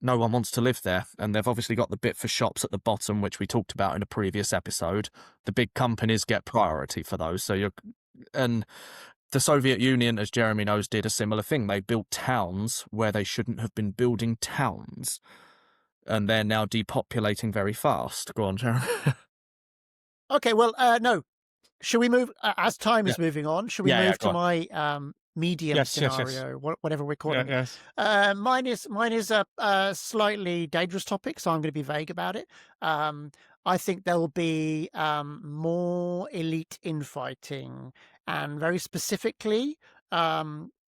no one wants to live there. And they've obviously got the bit for shops at the bottom, which we talked about in a previous episode. The big companies get priority for those. And the Soviet Union, as Jeremy knows, did a similar thing. They built towns where they shouldn't have been building towns, and they're now depopulating very fast. Go on, Jeremy. Okay, well, no. Should we move, as time is moving on, should we move to my medium scenario, whatever we're calling it? Yes. Mine is a slightly dangerous topic, so I'm going to be vague about it. I think there will be more elite infighting, and very specifically,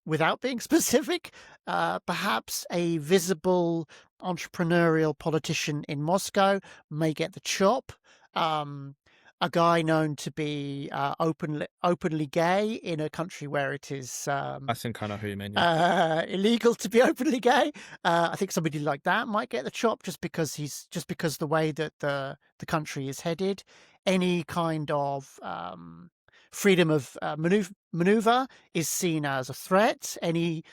without being specific, perhaps a visible entrepreneurial politician in Moscow may get the chop. A guy known to be openly gay in a country where it is I think I know who you mean. Illegal to be openly gay. I think somebody like that might get the chop just because the way that the country is headed. Any kind of freedom of maneuver is seen as a threat. Any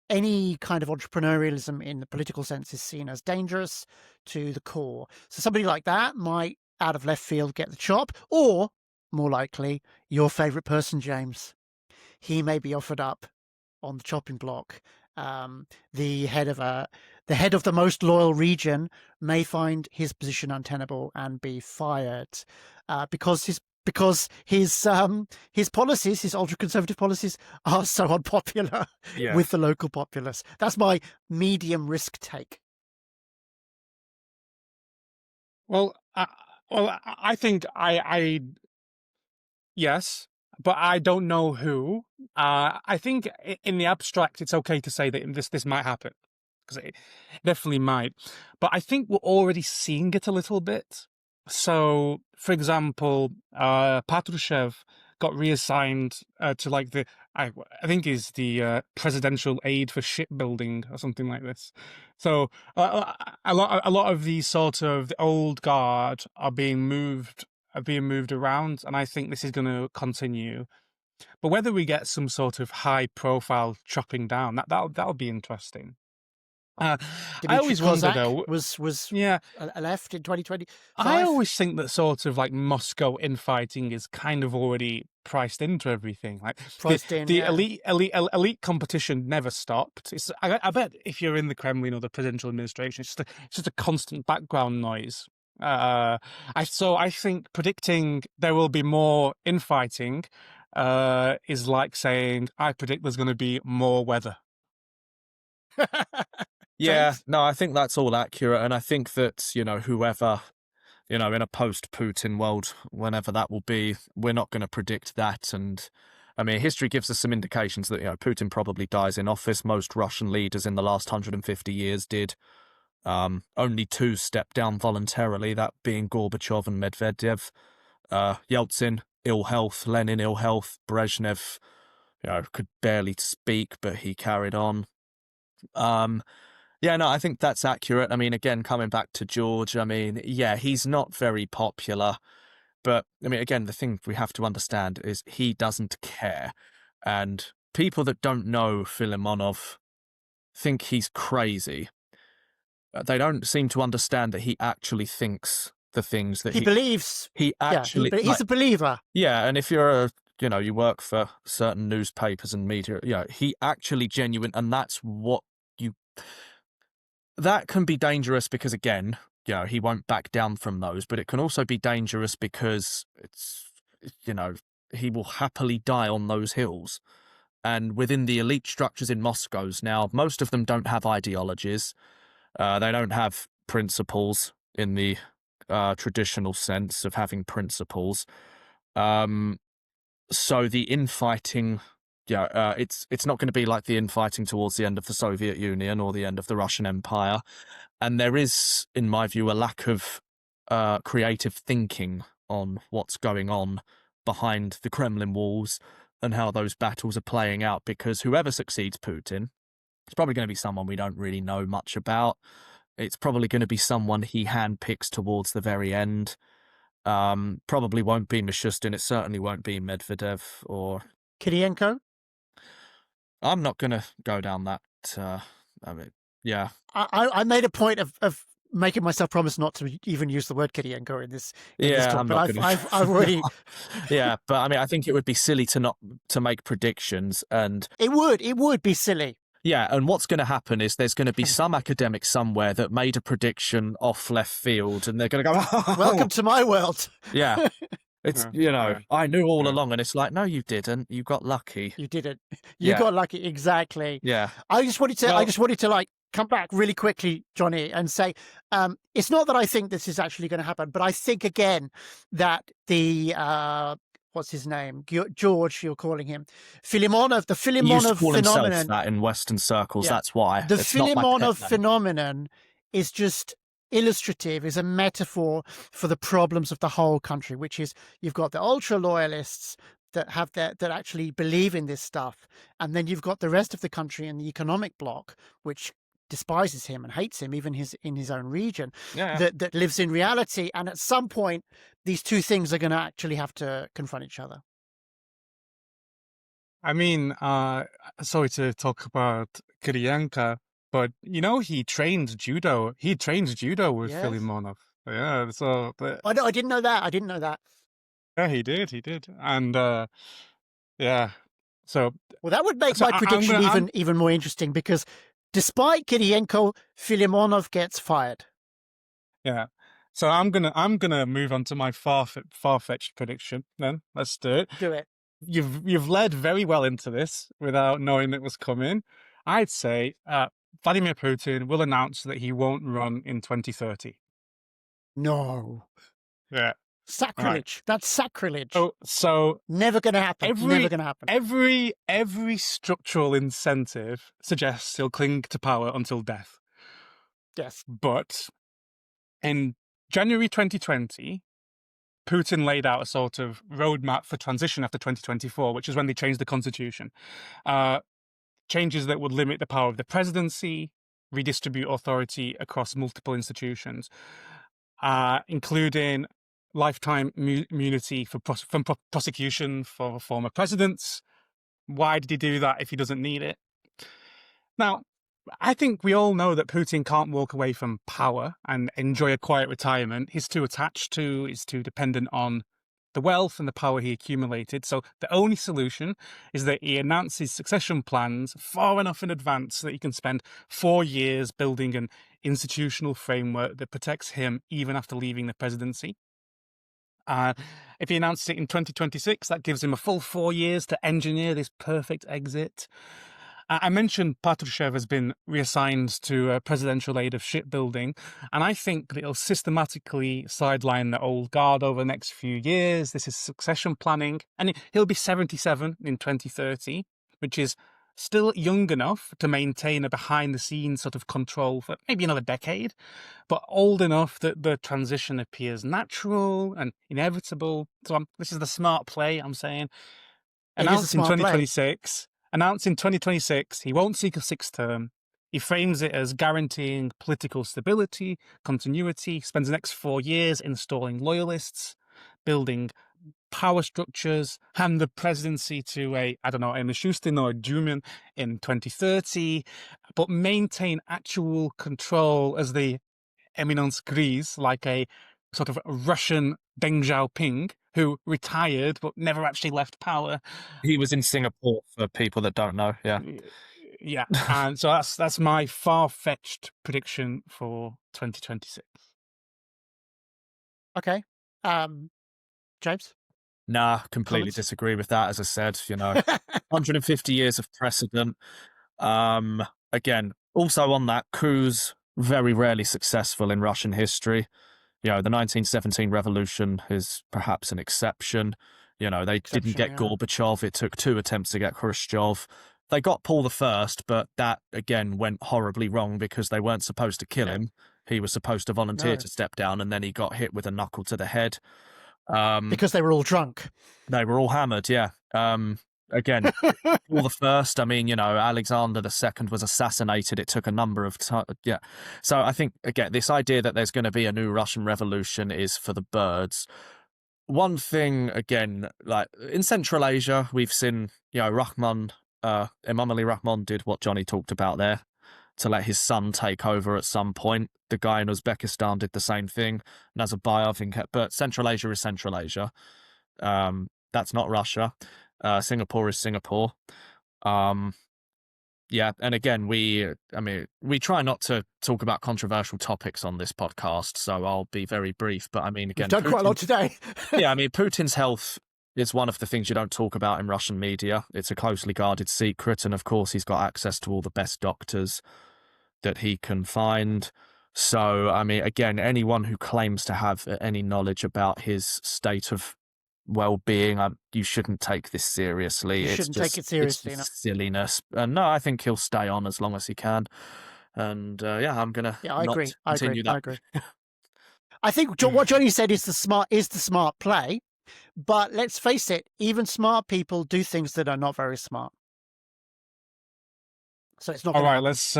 kind of entrepreneurialism in the political sense is seen as dangerous to the core. So somebody like that might, out of left field, get the chop, or more likely, your favorite person, James. He may be offered up on the chopping block. The head of the most loyal region may find his position untenable and be fired because his policies, his ultra-conservative policies, are so unpopular with the local populace. That's my medium risk take. Well, I think yes, but I don't know who. I think in the abstract, it's okay to say that this might happen, because it definitely might. But I think we're already seeing it a little bit. So, for example, Patrushev got reassigned to like the I think is the presidential aid for shipbuilding or something like this. So a lot of these sort of the old guard are being moved around, and I think this is going to continue. But whether we get some sort of high profile chopping down, that'll be interesting. I Dmitry always wonder Kozak though. was Yeah, left in 2025. I always think that sort of like Moscow infighting is kind of already priced into everything. Like Priced in, the yeah. elite competition never stopped. I bet if you're in the Kremlin or the presidential administration, it's just a constant background noise. I think predicting there will be more infighting is like saying I predict there's going to be more weather. Yeah, James? no, I think that's all accurate. And I think that, whoever, in a post-Putin world, whenever that will be, we're not going to predict that. And I mean, history gives us some indications that, Putin probably dies in office. Most Russian leaders in the last 150 years did. Only 2 stepped down voluntarily, that being Gorbachev and Medvedev. Yeltsin, ill health. Lenin, ill health. Brezhnev, could barely speak, but he carried on. Yeah, no, I think that's accurate. I mean, again, coming back to George, I mean, yeah, he's not very popular. But, I mean, again, the thing we have to understand is he doesn't care. And people that don't know Filimonov think he's crazy. They don't seem to understand that he actually thinks the things that He believes. He actually... he's a believer. Yeah, and if you're you work for certain newspapers and media, he actually genuine, and that's what that can be dangerous because, again, he won't back down from those, but it can also be dangerous because he will happily die on those hills. And within the elite structures in Moscow's now, most of them don't have ideologies. They don't have principles in the traditional sense of having principles. So the infighting, it's not going to be like the infighting towards the end of the Soviet Union or the end of the Russian Empire. And there is, in my view, a lack of creative thinking on what's going on behind the Kremlin walls and how those battles are playing out, because whoever succeeds Putin, it's probably going to be someone we don't really know much about. It's probably going to be someone he handpicks towards the very end. Probably won't be Mishustin. It certainly won't be Medvedev or Kirienko? I'm not going to go down that. Yeah. I made a point of making myself promise not to even use the word Kirienko in this talk, I'm but not I've already. Yeah, but I mean, I think it would be silly to make predictions, and It would be silly. Yeah, and what's going to happen is there's going to be some academic somewhere that made a prediction off left field, and they're going to go, oh, welcome to my world. Yeah. It's, I knew all along, and it's like, no, you didn't. You got lucky. You didn't. You got lucky. Exactly. Yeah. I just wanted to like come back really quickly, Johnny, and say, it's not that I think this is actually going to happen, but I think again that the, what's his name? George, you're calling him. Filimonov, the Filimonov phenomenon. That in Western circles, that's why. The Filimonov phenomenon is just illustrative, is a metaphor for the problems of the whole country, which is you've got the ultra loyalists that actually believe in this stuff, and then you've got the rest of the country in the economic bloc, which despises him and hates him, even in his own region, that lives in reality. And at some point, these two things are going to actually have to confront each other. I mean, sorry to talk about Kirienko, but he trained judo. He trained judo with Filimonov. Yeah, so I didn't know that. I didn't know that. Yeah, he did, and yeah. So that would make my prediction even more interesting, because despite Kirienko, Filimonov gets fired. Yeah. So I'm gonna move on to my far-fetched prediction. Then let's do it. Do it. You've led very well into this without knowing it was coming. I'd say Vladimir Putin will announce that he won't run in 2030. No. Yeah. Sacrilege. Right. That's sacrilege. So never going to happen. Never going to happen. Every structural incentive suggests he'll cling to power until death. Yes. But in January 2020, Putin laid out a sort of roadmap for transition after 2024, which is when they changed the constitution. Changes that would limit the power of the presidency, redistribute authority across multiple institutions, including lifetime immunity from prosecution for former presidents. Why did he do that if he doesn't need it? Now, I think we all know that Putin can't walk away from power and enjoy a quiet retirement. He's too attached to, he's too dependent on the wealth and the power he accumulated. So the only solution is that he announces succession plans far enough in advance so that he can spend 4 years building an institutional framework that protects him even after leaving the presidency. If he announces it in 2026, that gives him a full 4 years to engineer this perfect exit. I mentioned Patrushev has been reassigned to presidential aid of shipbuilding, and I think that it'll systematically sideline the old guard over the next few years. This is succession planning, and he'll be 77 in 2030, which is still young enough to maintain a behind-the-scenes sort of control for maybe another decade, but old enough that the transition appears natural and inevitable. So this is the smart play, I'm saying. Announced in 2026. Announced in 2026, he won't seek a 6th term. He frames it as guaranteeing political stability, continuity, spends the next 4 years installing loyalists, building power structures, hand the presidency to a Mishustin or a Duman in 2030, but maintain actual control as the eminence grise, like a sort of Russian Deng Xiaoping, who retired but never actually left power. He was in Singapore, for people that don't know. Yeah. Yeah. And so that's my far-fetched prediction for 2026. Okay. James? Nah, completely Comments? disagree with that. As I said, 150 years of precedent. Again, also on that, coups very rarely successful in Russian history. The 1917 revolution is perhaps an exception. They didn't get Gorbachev. It took 2 attempts to get Khrushchev. They got Paul I, but that, again, went horribly wrong because they weren't supposed to kill him. He was supposed to volunteer to step down, and then he got hit with a knuckle to the head. Because they were all drunk. They were all hammered, yeah. Again, Paul I, Alexander II was assassinated. It took a number of times. Yeah. So I think, again, this idea that there's going to be a new Russian revolution is for the birds. One thing, again, like in Central Asia, we've seen, Imam Ali Rahman did what Johnny talked about there, to let his son take over at some point. The guy in Uzbekistan did the same thing. Nazarbayev, but Central Asia is Central Asia. That's not Russia. Singapore is Singapore. Yeah, and again, we try not to talk about controversial topics on this podcast, so I'll be very brief. But again, we've done quite a lot today. Yeah, Putin's health is one of the things you don't talk about in Russian media. It's a closely guarded secret, and of course, he's got access to all the best doctors that he can find. So, again, anyone who claims to have any knowledge about his state of well-being, you shouldn't take this seriously. You shouldn't take it seriously. It's silliness. And no, I think he'll stay on as long as he can. And I'm gonna. Yeah, I agree. I agree. That. I agree. I think what Johnny said is the smart play. But let's face it, even smart people do things that are not very smart. So it's not. All right, let's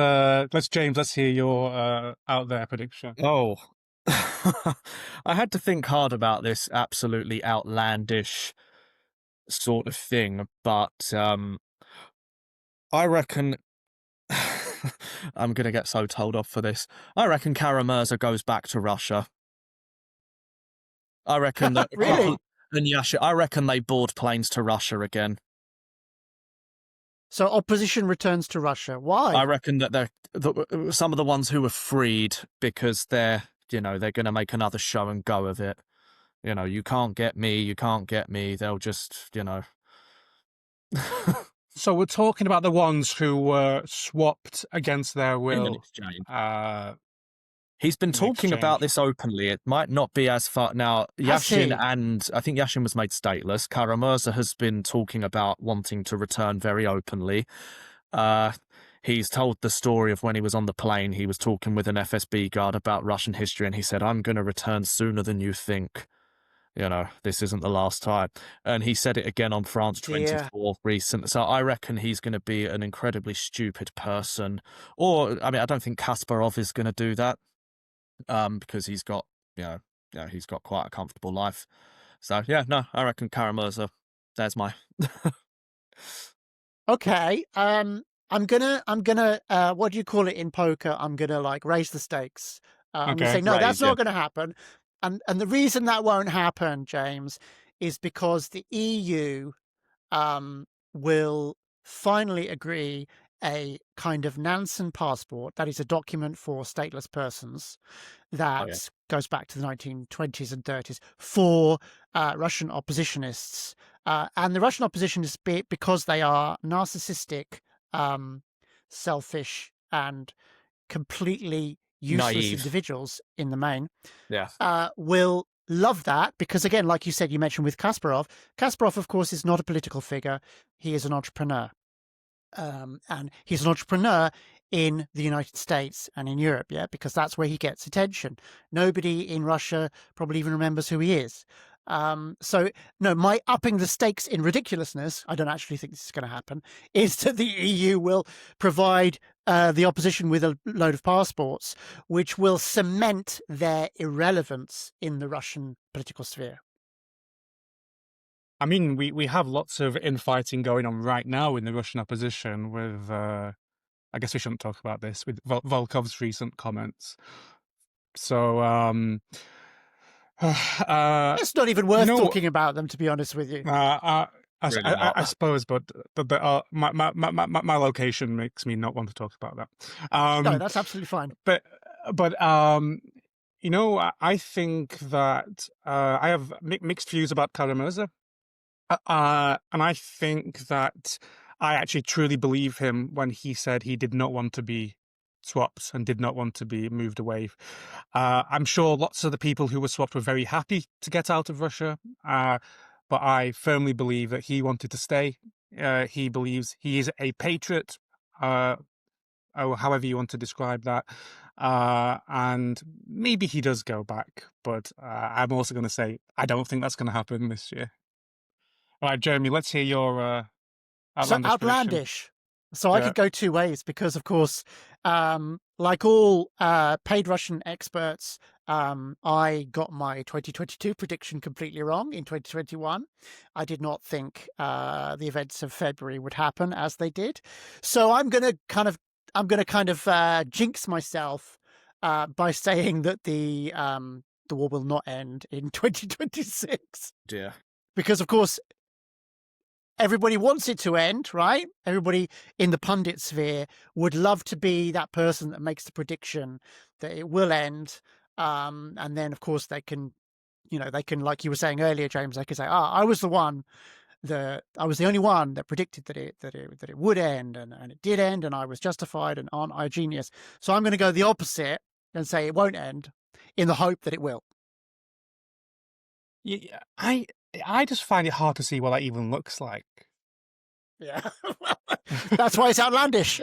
James, let's hear your out there prediction. Oh. I had to think hard about this absolutely outlandish sort of thing, but I reckon I'm going to get so told off for this. I reckon Kara-Murza goes back to Russia. I reckon that really? And Yasha, I reckon they board planes to Russia again. So opposition returns to Russia. Why? I reckon that some of the ones who were freed because they're going to make another show and go of it. You can't get me. They'll just, So we're talking about the ones who were swapped against their will. In an exchange. He's been talking about this openly. It might not be as far now. Yashin, and I think Yashin was made stateless. Kara-Murza has been talking about wanting to return very openly. He's told the story of when he was on the plane. He was talking with an FSB guard about Russian history, and he said, "I'm going to return sooner than you think." this isn't the last time. And he said it again on France Dear. 24 recently. So I reckon he's going to be an incredibly stupid person. Or, I mean, I don't think Kasparov is going to do that, because he's got, he's got quite a comfortable life. So, yeah, no, I reckon Karamurza, there's my... Okay. I'm gonna what do you call it in poker? I'm gonna like raise the stakes. I'm gonna Okay. say no, that's Raise, not gonna happen. And the reason that won't happen, James, is because the EU will finally agree a kind of Nansen passport, that is a document for stateless persons that goes back to the 1920s and 30s for Russian oppositionists. And the Russian oppositionists, because they are narcissistic, selfish, and completely useless Naive. individuals in the main, Yeah. will love that, because again, like you said, you mentioned with Kasparov, of course, is not a political figure. He is an entrepreneur. And he's an entrepreneur in the United States and in Europe, yeah, because that's where he gets attention. Nobody in Russia probably even remembers who he is. So, no, my upping the stakes in ridiculousness, I don't actually think this is going to happen, is that the EU will provide the opposition with a load of passports, which will cement their irrelevance in the Russian political sphere. I mean, we have lots of infighting going on right now in the Russian opposition with, I guess we shouldn't talk about this, with Volkov's recent comments. So, It's not even worth talking about them, to be honest with you. I suppose, but my location makes me not want to talk about that. No, that's absolutely fine. But I think that I have mixed views about Karamurza. And I think that I actually truly believe him when he said he did not want to be swapped and did not want to be moved away. I'm sure lots of the people who were swapped were very happy to get out of Russia, but I firmly believe that he wanted to stay. He believes he is a patriot, or however you want to describe that. And maybe he does go back, but I'm also going to say I don't think that's going to happen this year. All right, Jeremy, let's hear your outlandish. So I could go two ways because, of course, like all paid Russian experts, I got my 2022 prediction completely wrong in 2021. I did not think the events of February would happen as they did. So I'm going to kind of jinx myself by saying that the war will not end in 2026. Yeah. Because, of course, everybody wants it to end, right? Everybody in the pundit sphere would love to be that person that makes the prediction that it will end. And then, of course, they can, like you were saying earlier, James, they can say, I was the only one that predicted that it would end, and it did end, and I was justified, and aren't I a genius? So I'm going to go the opposite and say it won't end in the hope that it will. Yeah, I just find it hard to see what that even looks like. Yeah, that's why it's outlandish.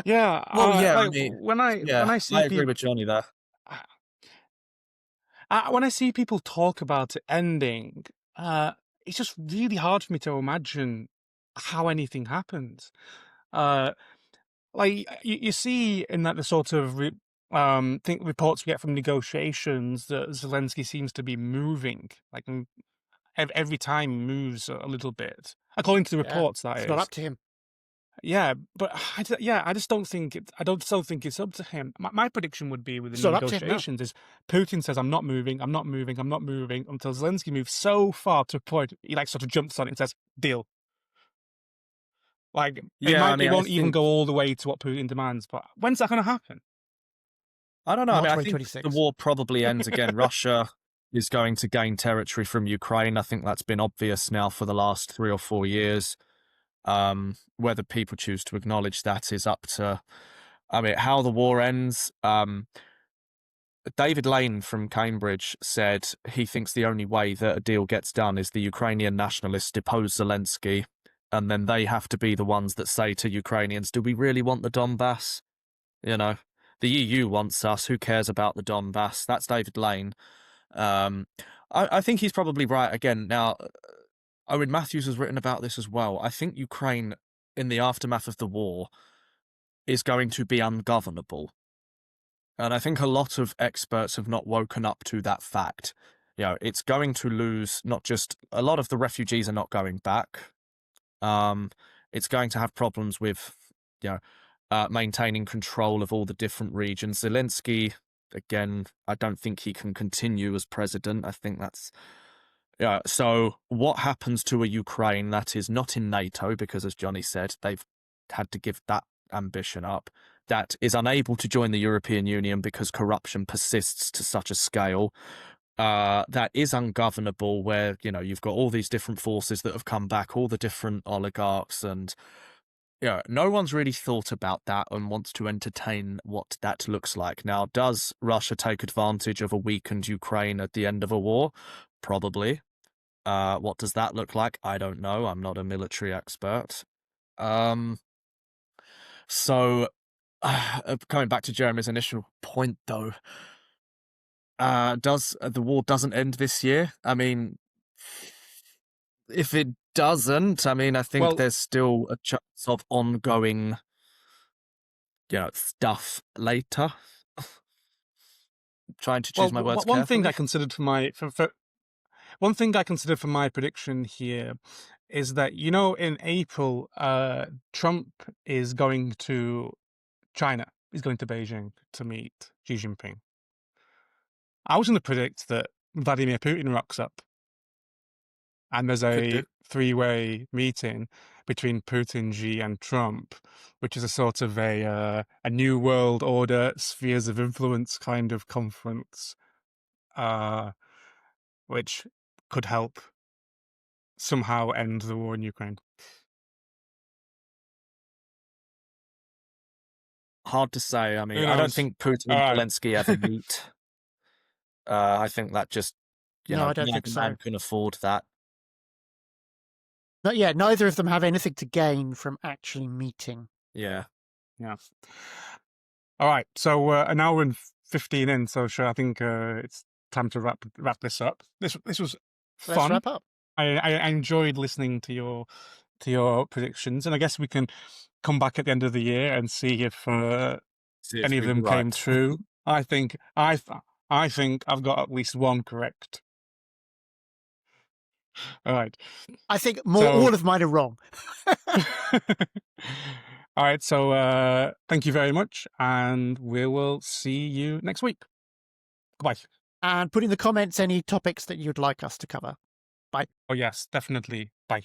Yeah. Well, yeah. When I see I agree with Johnny there. When I see people talk about it ending, it's just really hard for me to imagine how anything happens. Like you see in that the sort of reports we get from negotiations that Zelensky seems to be moving, like every time moves a little bit, according to the reports. That it's is not up to him. Yeah, but I just don't think I don't still think it's up to him. My prediction would be with It's the not up to him, no. negotiations is Putin says I'm not moving until Zelensky moves so far to a point he like sort of jumps on it and says deal. Like it won't even go all the way to what Putin demands. But when's that going to happen? I don't know. Not I think the war probably ends again. Russia is going to gain territory from Ukraine. I think that's been obvious now for the last 3 or 4 years. Whether people choose to acknowledge that is up to, how the war ends. David Lane from Cambridge said he thinks the only way that a deal gets done is the Ukrainian nationalists depose Zelensky, and then they have to be the ones that say to Ukrainians, do we really want the Donbass? The EU wants us. Who cares about the Donbass? That's David Lane. I think he's probably right again. Now, Owen Matthews has written about this as well. I think Ukraine, in the aftermath of the war, is going to be ungovernable. And I think a lot of experts have not woken up to that fact. You know, it's going to lose not just a lot of the refugees are not going back. It's going to have problems with, you know, maintaining control of all the different regions. Zelensky, again, I don't think he can continue as president. I think that's, yeah. So what happens to a Ukraine that is not in NATO, because as Johnny said, they've had to give that ambition up, that is unable to join the European Union because corruption persists to such a scale, that is ungovernable, where, you know, you've got all these different forces that have come back, all the different oligarchs, and yeah, no one's really thought about that and wants to entertain what that looks like. Now, does Russia take advantage of a weakened Ukraine at the end of a war? Probably. What does that look like? I don't know. I'm not a military expert. So, coming back to Jeremy's initial point, though, does the war doesn't end this year? I mean, if it doesn't, I mean, I think Well- there's still a chance of ongoing, you know, stuff later. Trying to choose my words one thing carefully. I considered one thing I considered for my prediction here is that, you know, in April, Trump is going to China. He's going to Beijing to meet Xi Jinping. I was going to predict that Vladimir Putin rocks up, and there's Could a do. three-way meeting between Putin, Xi, and Trump, which is a sort of a new world order, spheres of influence kind of conference, which could help somehow end the war in Ukraine. Hard to say. I mean, Who I don't knows? think Putin and Alright. Zelensky ever meet. I think that just, you No, know, I don't think so. man can afford that. But yeah, neither of them have anything to gain from actually meeting. Yeah. Yeah. All right. So an hour and 15 in. So sure, I think it's time to wrap this up. This was fun. Let's wrap up. I enjoyed listening to your predictions, and I guess we can come back at the end of the year and see if See if any of we them were came right. true. I think I've got at least one correct. All right. I think So- all of mine are wrong. All right. So thank you very much, and we will see you next week. Goodbye. And put in the comments any topics that you'd like us to cover. Oh yes, definitely. Bye.